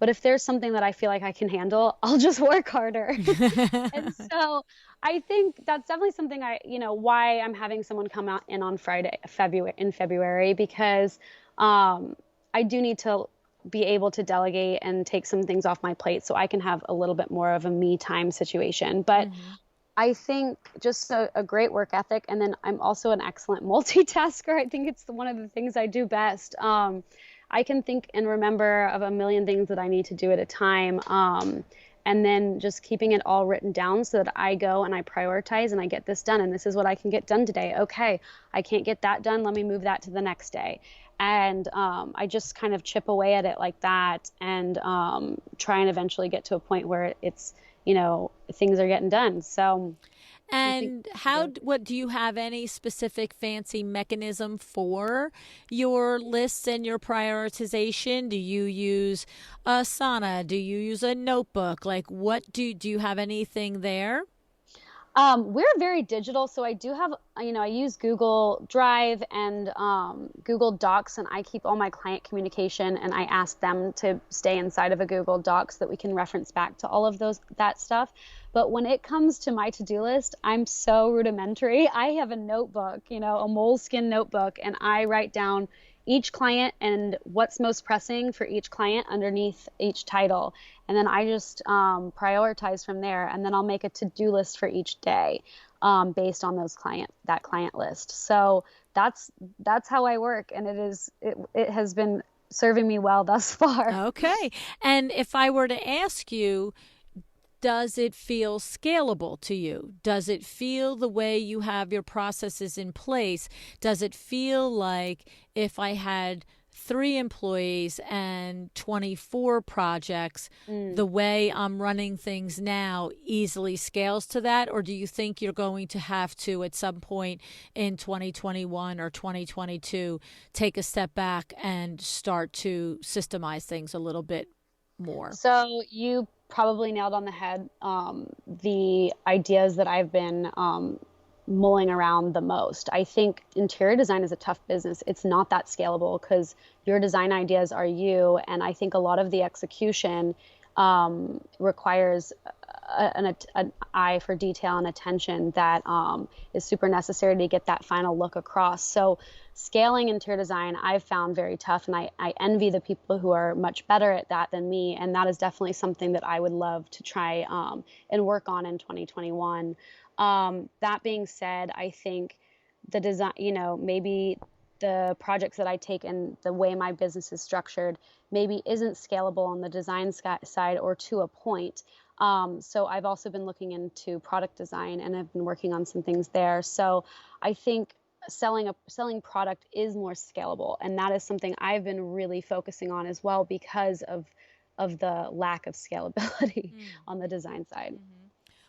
But if there's something that I feel like I can handle, I'll just work harder. And so I think that's definitely something why I'm having someone come out in on February, because I do need to be able to delegate and take some things off my plate so I can have a little bit more of a me time situation. But I think just a great work ethic. And then I'm also an excellent multitasker. I think it's one of the things I do best. I can think and remember of a million things that I need to do at a time. And then just keeping it all written down so that I go and I prioritize and I get this done. And this is what I can get done today. Okay, I can't get that done. Let me move that to the next day. And I just kind of chip away at it like that, and try and eventually get to a point where it's, things are getting done. So. And what do you have any specific fancy mechanism for your lists and your prioritization? Do you use Asana? Do you use a notebook? Like, what do you have anything there? We're very digital, so I do have, I use Google Drive and Google Docs, and I keep all my client communication, and I ask them to stay inside of a Google Doc so that we can reference back to all of that stuff. But when it comes to my to-do list, I'm so rudimentary. I have a notebook, a moleskin notebook, and I write down each client and what's most pressing for each client underneath each title. And then I just prioritize from there. And then I'll make a to-do list for each day based on that client list. So that's how I work. And it has been serving me well thus far. Okay. And if I were to ask you, does it feel scalable to you? Does it feel the way you have your processes in place? Does it feel like if I had 3 employees and 24 projects, the way I'm running things now easily scales to that? Or do you think you're going to have to, at some point in 2021 or 2022, take a step back and start to systemize things a little bit more? So you probably nailed on the head the ideas that I've been mulling around the most. I think interior design is a tough business. It's not that scalable because your design ideas are you, and I think a lot of the execution requires an eye for detail and attention that is super necessary to get that final look across. So scaling interior design I've found very tough, and I envy the people who are much better at that than me, and that is definitely something that I would love to try and work on in 2021. That being said, I think the design, maybe the projects that I take and the way my business is structured maybe isn't scalable on the design side or to a point. So I've also been looking into product design and I've been working on some things there. So I think selling product is more scalable, and that is something I've been really focusing on as well because of the lack of scalability on the design side.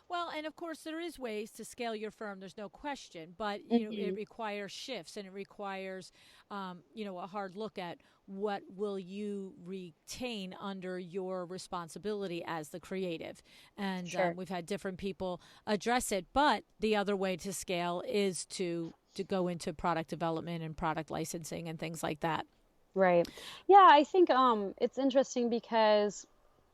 Well, and of course, there is ways to scale your firm. There's no question, but it requires shifts, and it requires, a hard look at what will you retain under your responsibility as the creative. And Sure. we've had different people address it, but the other way to scale is to go into product development and product licensing and things like that. Right. Yeah, I think it's interesting because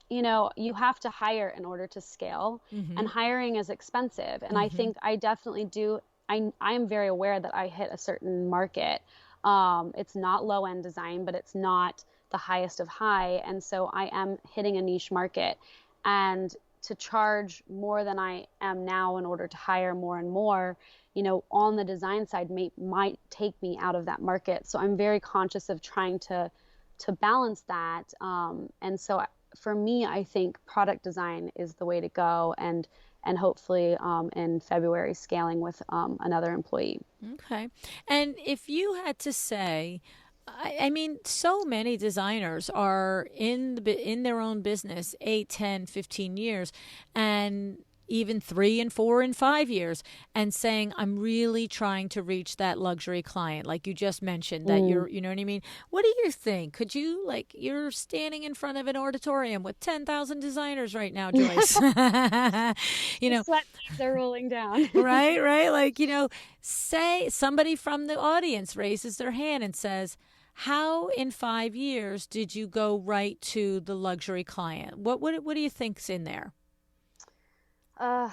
you have to hire in order to scale, and Mm-hmm. hiring is expensive. And I Mm-hmm. think I definitely do. I am very aware that I hit a certain market. It's not low end design, but it's not the highest of high. And so I am hitting a niche market. And to charge more than I am now in order to hire more and more, on the design side might take me out of that market. So I'm very conscious of trying to balance that. And so for me, I think product design is the way to go, and hopefully in February scaling with another employee. Okay. And if you had to say, I mean, so many designers are in their own business 8, 10, 15 years, and even 3 and 4 and 5 years, and saying, I'm really trying to reach that luxury client, like you just mentioned, that Mm. you know what I mean? What do you think? Could you, like, you're standing in front of an auditorium with 10,000 designers right now, Joyce? you The know, sweat beads are rolling down. right? Like, say somebody from the audience raises their hand and says, how in 5 years did you go right to the luxury client? What do you think's in there? Uh,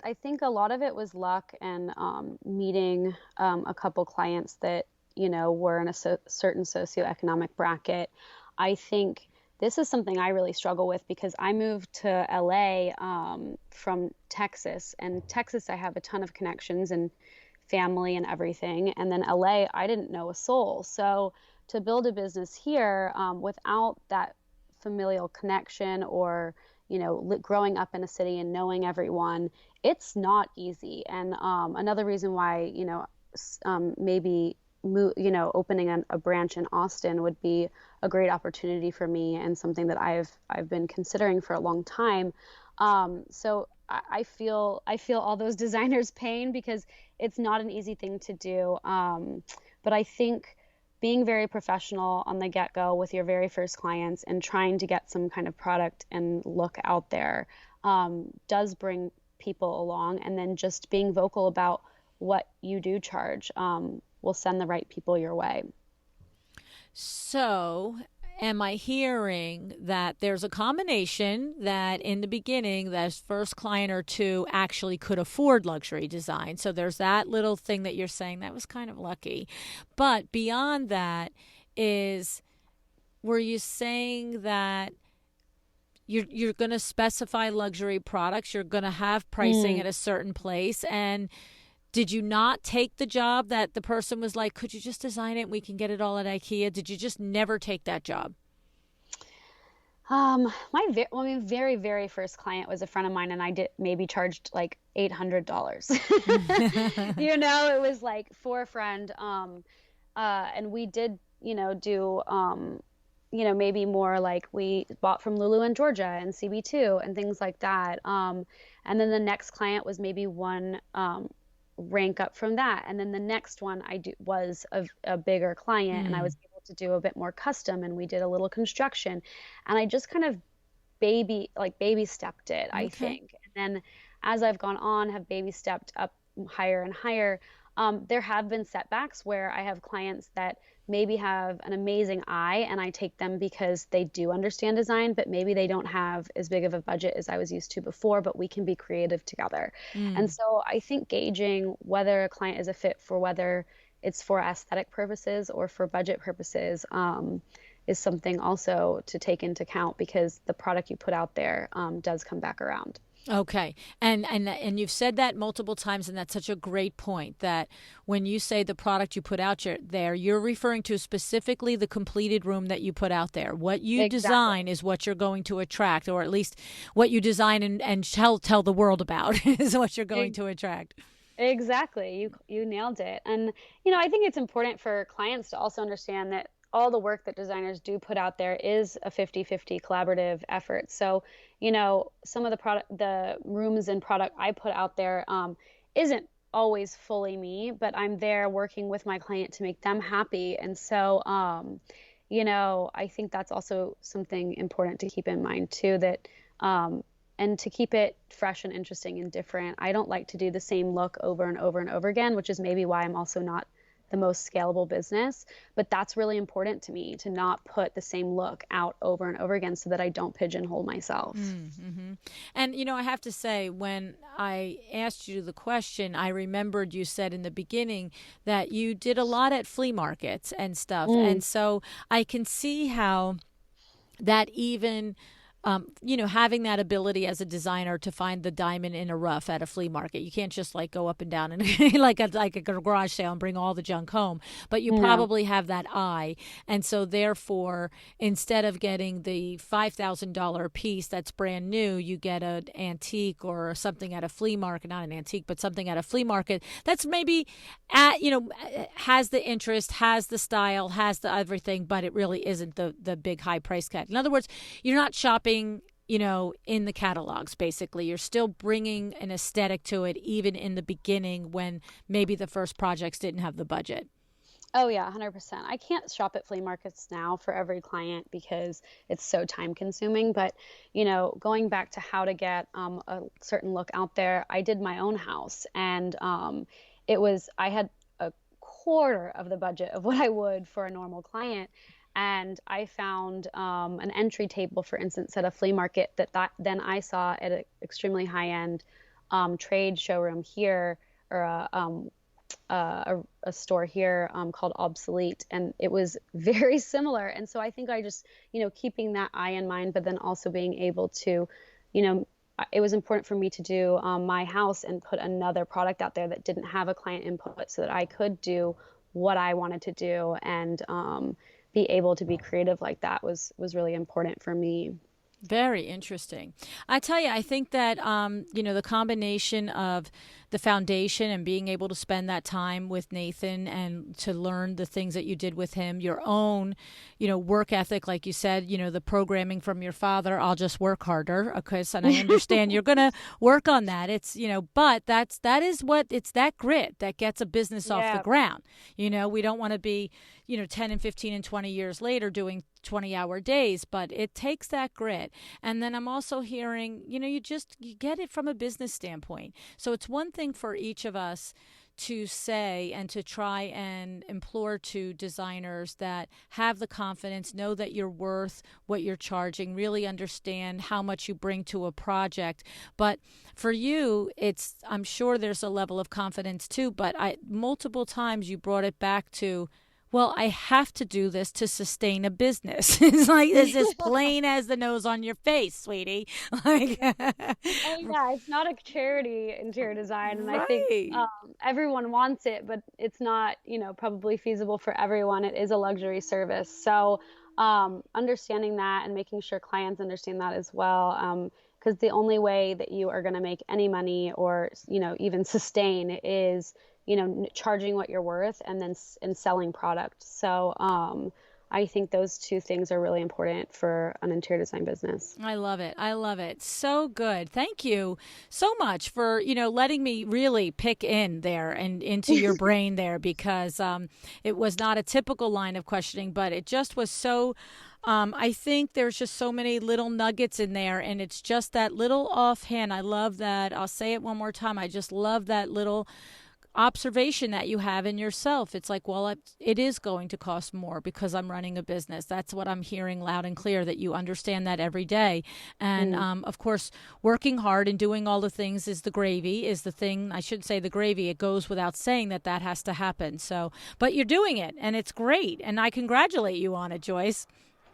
I think a lot of it was luck and meeting a couple clients that, were in a certain socioeconomic bracket. I think this is something I really struggle with because I moved to LA from Texas. And Texas, I have a ton of connections and family and everything. And then LA, I didn't know a soul. So to build a business here without that familial connection or growing up in a city and knowing everyone, it's not easy. And another reason why maybe opening a branch in Austin would be a great opportunity for me and something that I've been considering for a long time. So I feel all those designers' pain because it's not an easy thing to do. But I think being very professional on the get-go with your very first clients and trying to get some kind of product and look out there does bring people along. And then just being vocal about what you do charge will send the right people your way. So, am I hearing that there's a combination that in the beginning, that first client or two actually could afford luxury design? So, there's that little thing that you're saying that was kind of lucky. But beyond that, is, were you saying that you're going to specify luxury products, you're going to have pricing at a certain place, and did you not take the job that the person was like, could you just design it and we can get it all at IKEA? Did you just never take that job? Very, very first client was a friend of mine, and I did maybe charged like $800. It was like for a friend. And we did, do, maybe more like we bought from LuAnn, Georgia, and CB2 and things like that. And then the next client was maybe one rank up from that, and then the next one was a bigger client, and I was able to do a bit more custom, and we did a little construction, and I just kind of baby stepped it, I think. And then as I've gone on, have baby stepped up higher and higher. There have been setbacks where I have clients that maybe have an amazing eye, and I take them because they do understand design, but maybe they don't have as big of a budget as I was used to before, but we can be creative together. And so I think gauging whether a client is a fit for whether it's for aesthetic purposes or for budget purposes is something also to take into account, because the product you put out there does come back around. Okay. And you've said that multiple times, and that's such a great point, that when you say the product you put out there, you're referring to specifically the completed room that you put out there. What you design is what you're going to attract, or at least what you design and tell the world about is what you're going to attract. Exactly. You nailed it. And, I think it's important for clients to also understand that all the work that designers do put out there is a 50-50 collaborative effort. So, some of the rooms and product I put out there isn't always fully me, but I'm there working with my client to make them happy. And so, I think that's also something important to keep in mind too, that, and to keep it fresh and interesting and different. I don't like to do the same look over and over and over again, which is maybe why I'm also not the most scalable business, but that's really important to me, to not put the same look out over and over again so that I don't pigeonhole myself. And, I have to say, when I asked you the question, I remembered you said in the beginning that you did a lot at flea markets and stuff. And so I can see how that even having that ability as a designer to find the diamond in a rough at a flea market. You can't just like go up and down and like a garage sale and bring all the junk home, but you probably have that eye. And so therefore, instead of getting the $5,000 piece that's brand new, you get an antique or something at a flea market, not an antique, but something at a flea market that's maybe has the interest, has the style, has the everything, but it really isn't the big high price cut. In other words, you're not shopping in the catalogs, basically. You're still bringing an aesthetic to it, even in the beginning when maybe the first projects didn't have the budget. Oh yeah, 100%. I can't shop at flea markets now for every client because it's so time consuming. But, going back to how to get a certain look out there, I did my own house, and I had a quarter of the budget of what I would for a normal client. And I found an entry table, for instance, at a flea market that then I saw at an extremely high-end trade showroom here, or a store here called Obsolete, and it was very similar. And so I think I just, keeping that eye in mind, but then also being able to, it was important for me to do my house and put another product out there that didn't have a client input, so that I could do what I wanted to do, and be able to be creative like that was really important for me. Very interesting. I tell you, I think that, the combination of the foundation and being able to spend that time with Nathan and to learn the things that you did with him, your own, work ethic, like you said, the programming from your father, I'll just work harder. Okay. So, and I understand you're going to work on that. It's, but it's that grit that gets a business off the ground. We don't want to be, 10 and 15 and 20 years later doing 20-hour days, but it takes that grit. And then I'm also hearing, you get it from a business standpoint. So it's one thing for each of us to say and to try and implore to designers that have the confidence, know that you're worth what you're charging, really understand how much you bring to a project. But for you, I'm sure there's a level of confidence too, but multiple times you brought it back to, well, I have to do this to sustain a business. It's like, it's as plain as the nose on your face, sweetie. Like, Oh yeah, it's not a charity interior design, and I think right. everyone wants it, but it's not, probably feasible for everyone. It is a luxury service, so understanding that and making sure clients understand that as well, because the only way that you are going to make any money or even sustain is charging what you're worth and then and selling product. So I think those two things are really important for an interior design business. I love it. I love it. So good. Thank you so much for, letting me really pick in there and into your brain there, because it was not a typical line of questioning, but it just was so I think there's just so many little nuggets in there, and it's just that little offhand. I love that. I'll say it one more time. I just love that little observation that you have in yourself. It's like, well, it is going to cost more because I'm running a business. That's what I'm hearing loud and clear, that you understand that every day. And of course, working hard and doing all the things is the gravy, is the thing. I shouldn't say the gravy. It goes without saying that that has to happen. So, but you're doing it, and it's great. And I congratulate you on it, Joyce.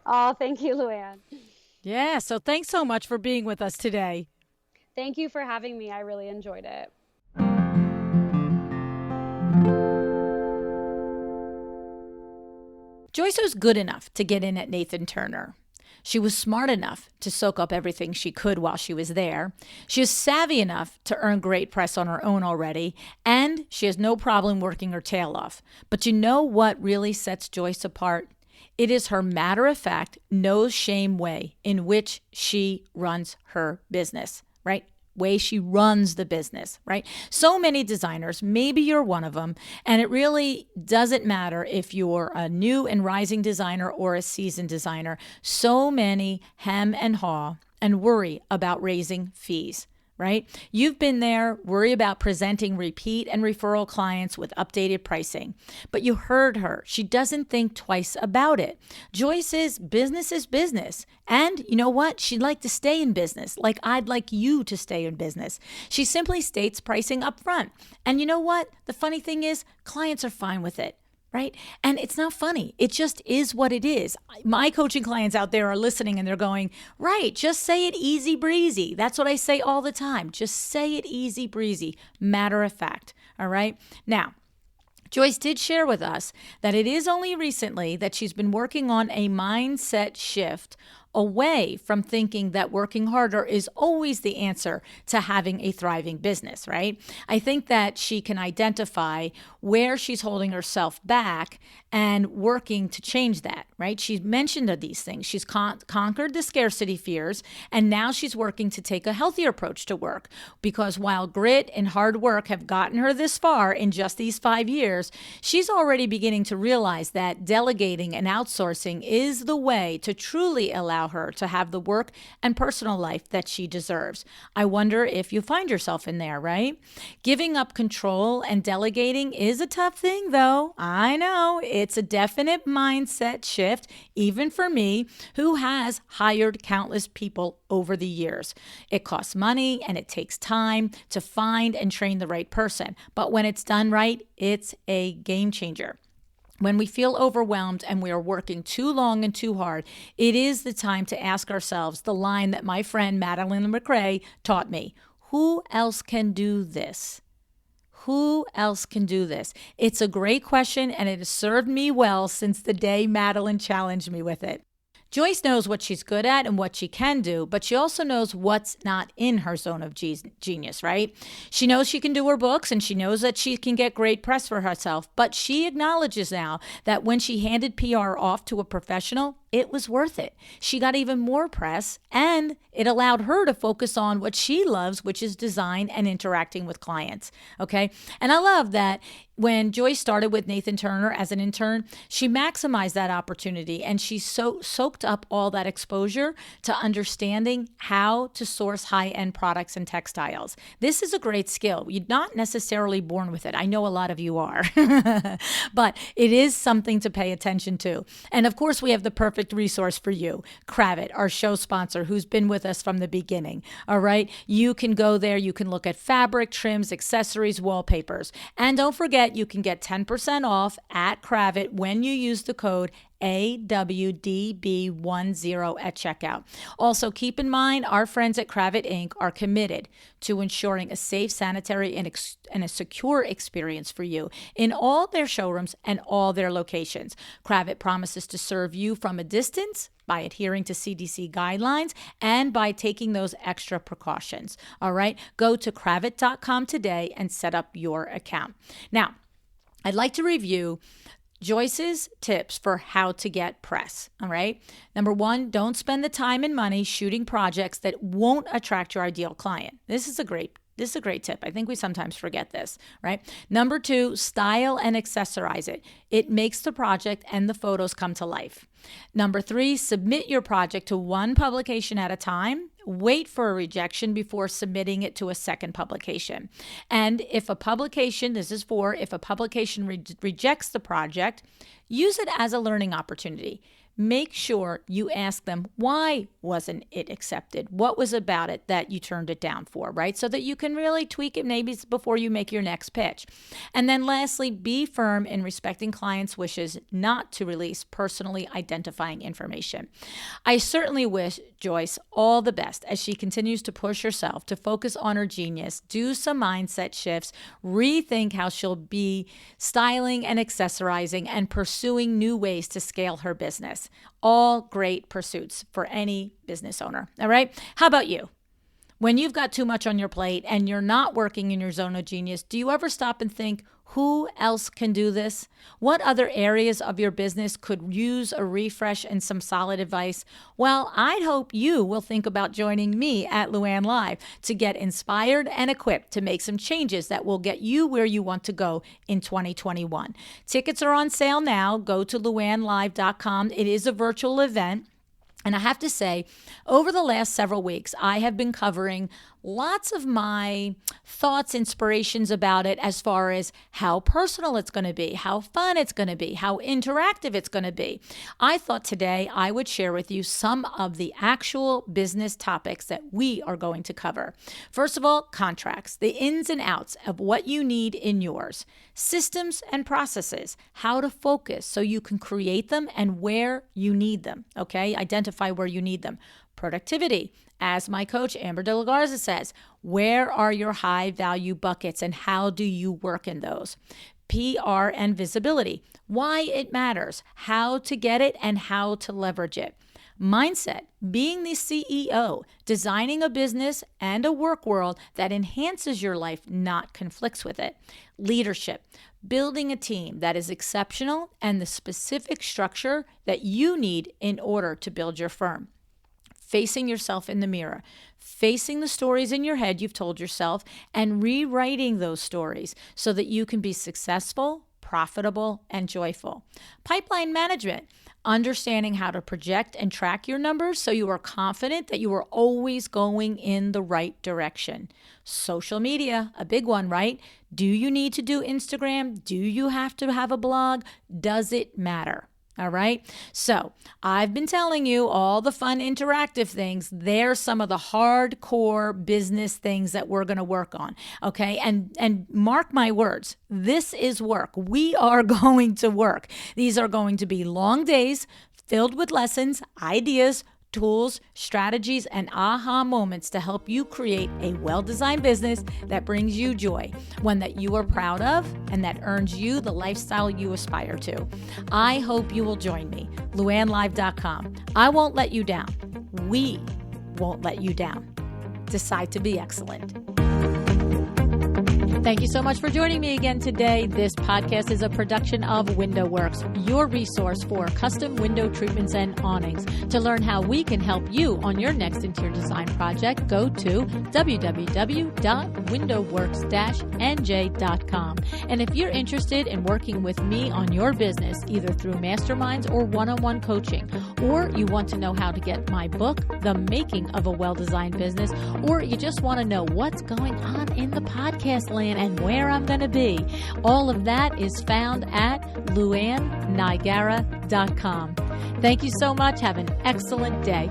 Oh, thank you, LuAnn. Yeah. So thanks so much for being with us today. Thank you for having me. I really enjoyed it. Joyce was good enough to get in at Nathan Turner. She was smart enough to soak up everything she could while she was there. She is savvy enough to earn great press on her own already, and she has no problem working her tail off. But you know what really sets Joyce apart? It is her matter-of-fact, no-shame way in which she runs her business, right? Way she runs the business, right? So many designers, maybe you're one of them, and it really doesn't matter if you're a new and rising designer or a seasoned designer. So many hem and haw and worry about raising fees, right? You've been there, worry about presenting repeat and referral clients with updated pricing. But you heard her. She doesn't think twice about it. Joyce's business is business. And you know what? She'd like to stay in business, like I'd like you to stay in business. She simply states pricing up front. And you know what? The funny thing is, clients are fine with it. Right? And it's not funny. It just is what it is. My coaching clients out there are listening and they're going, right, just say it easy breezy. That's what I say all the time. Just say it easy breezy. Matter of fact. All right. Now, Joyce did share with us that it is only recently that she's been working on a mindset shift away from thinking that working harder is always the answer to having a thriving business, right? I think that she can identify where she's holding herself back and working to change that, right? She's mentioned these things. She's conquered the scarcity fears, and now she's working to take a healthier approach to work, because while grit and hard work have gotten her this far in just these 5 years, she's already beginning to realize that delegating and outsourcing is the way to truly allow her to have the work and personal life that she deserves. I wonder if you find yourself in there, right? Giving up control and delegating is a tough thing, though. I know it's a definite mindset shift, even for me, who has hired countless people over the years. It costs money and it takes time to find and train the right person. But when it's done right, it's a game changer. When we feel overwhelmed and we are working too long and too hard, it is the time to ask ourselves the line that my friend Madeline McRae taught me. Who else can do this? Who else can do this? It's a great question, and it has served me well since the day Madeline challenged me with it. Joyce knows what she's good at and what she can do, but she also knows what's not in her zone of genius, right? She knows she can do her books, and she knows that she can get great press for herself, but she acknowledges now that when she handed PR off to a professional, it was worth it. She got even more press, and it allowed her to focus on what she loves, which is design and interacting with clients. Okay. And I love that when Joyce started with Nathan Turner as an intern, she maximized that opportunity, and she soaked up all that exposure to understanding how to source high-end products and textiles. This is a great skill. You're not necessarily born with it. I know a lot of you are, but it is something to pay attention to. And of course, we have the perfect perfect resource for you. Kravit, our show sponsor, who's been with us from the beginning. All right. You can go there. You can look at fabric, trims, accessories, wallpapers. And don't forget, you can get 10% off at Kravit when you use the code AWDB10 at checkout. Also, keep in mind, our friends at Kravit Inc. are committed to ensuring a safe, sanitary, and a secure experience for you in all their showrooms and all their locations. Kravit promises to serve you from a distance by adhering to CDC guidelines and by taking those extra precautions. All right, go to kravit.com today and set up your account. Now, I'd like to review Joyce's tips for how to get press. All right. Number one, don't spend the time and money shooting projects that won't attract your ideal client. This is a great tip. I think we sometimes forget this, right? Number two, style and accessorize it. It makes the project and the photos come to life. Number three, submit your project to one publication at a time. Wait for a rejection before submitting it to a second publication. And if a publication rejects the project, use it as a learning opportunity. Make sure you ask them, why wasn't it accepted? What was about it that you turned it down for, right? So that you can really tweak it maybe before you make your next pitch. And then lastly, be firm in respecting clients' wishes not to release personally identifying information. I certainly wish Joyce all the best as she continues to push herself to focus on her genius, do some mindset shifts, rethink how she'll be styling and accessorizing, and pursuing new ways to scale her business. All great pursuits for any business owner. All right. How about you? When you've got too much on your plate and you're not working in your zone of genius, do you ever stop and think, who else can do this? What other areas of your business could use a refresh and some solid advice? Well, I'd hope you will think about joining me at LuAnn Live to get inspired and equipped to make some changes that will get you where you want to go in 2021. Tickets are on sale now. Go to LuAnnLive.com. It is a virtual event. And I have to say, over the last several weeks, I have been covering lots of my thoughts, inspirations about it as far as how personal it's going to be, how fun it's going to be, how interactive it's going to be. I thought today I would share with you some of the actual business topics that we are going to cover. First of all, contracts, the ins and outs of what you need in yours, systems and processes, how to focus so you can create them and where you need them, okay? Identify where you need them. Productivity. As my coach, Amber De La Garza, says, where are your high value buckets and how do you work in those? PR and visibility. Why it matters, how to get it and how to leverage it. Mindset, being the CEO, designing a business and a work world that enhances your life, not conflicts with it. Leadership, building a team that is exceptional and the specific structure that you need in order to build your firm. Facing yourself in the mirror, facing the stories in your head you've told yourself, and rewriting those stories so that you can be successful, profitable, and joyful. Pipeline management, understanding how to project and track your numbers so you are confident that you are always going in the right direction. Social media, a big one, right? Do you need to do Instagram? Do you have to have a blog? Does it matter? All right. So I've been telling you all the fun interactive things. They're some of the hardcore business things that we're going to work on. Okay. And mark my words, this is work. We are going to work. These are going to be long days filled with lessons, ideas, tools, strategies, and aha moments to help you create a well-designed business that brings you joy, one that you are proud of, and that earns you the lifestyle you aspire to. I hope you will join me. LuAnnLive.com. I won't let you down. We won't let you down. Decide to be excellent. Thank you so much for joining me again today. This podcast is a production of WindowWorks, your resource for custom window treatments and awnings. To learn how we can help you on your next interior design project, go to www.windowworks-nj.com. And if you're interested in working with me on your business, either through masterminds or one-on-one coaching, or you want to know how to get my book, The Making of a Well-Designed Business, or you just want to know what's going on in the podcast land and where I'm going to be. All of that is found at LuAnnNigara.com. Thank you so much. Have an excellent day.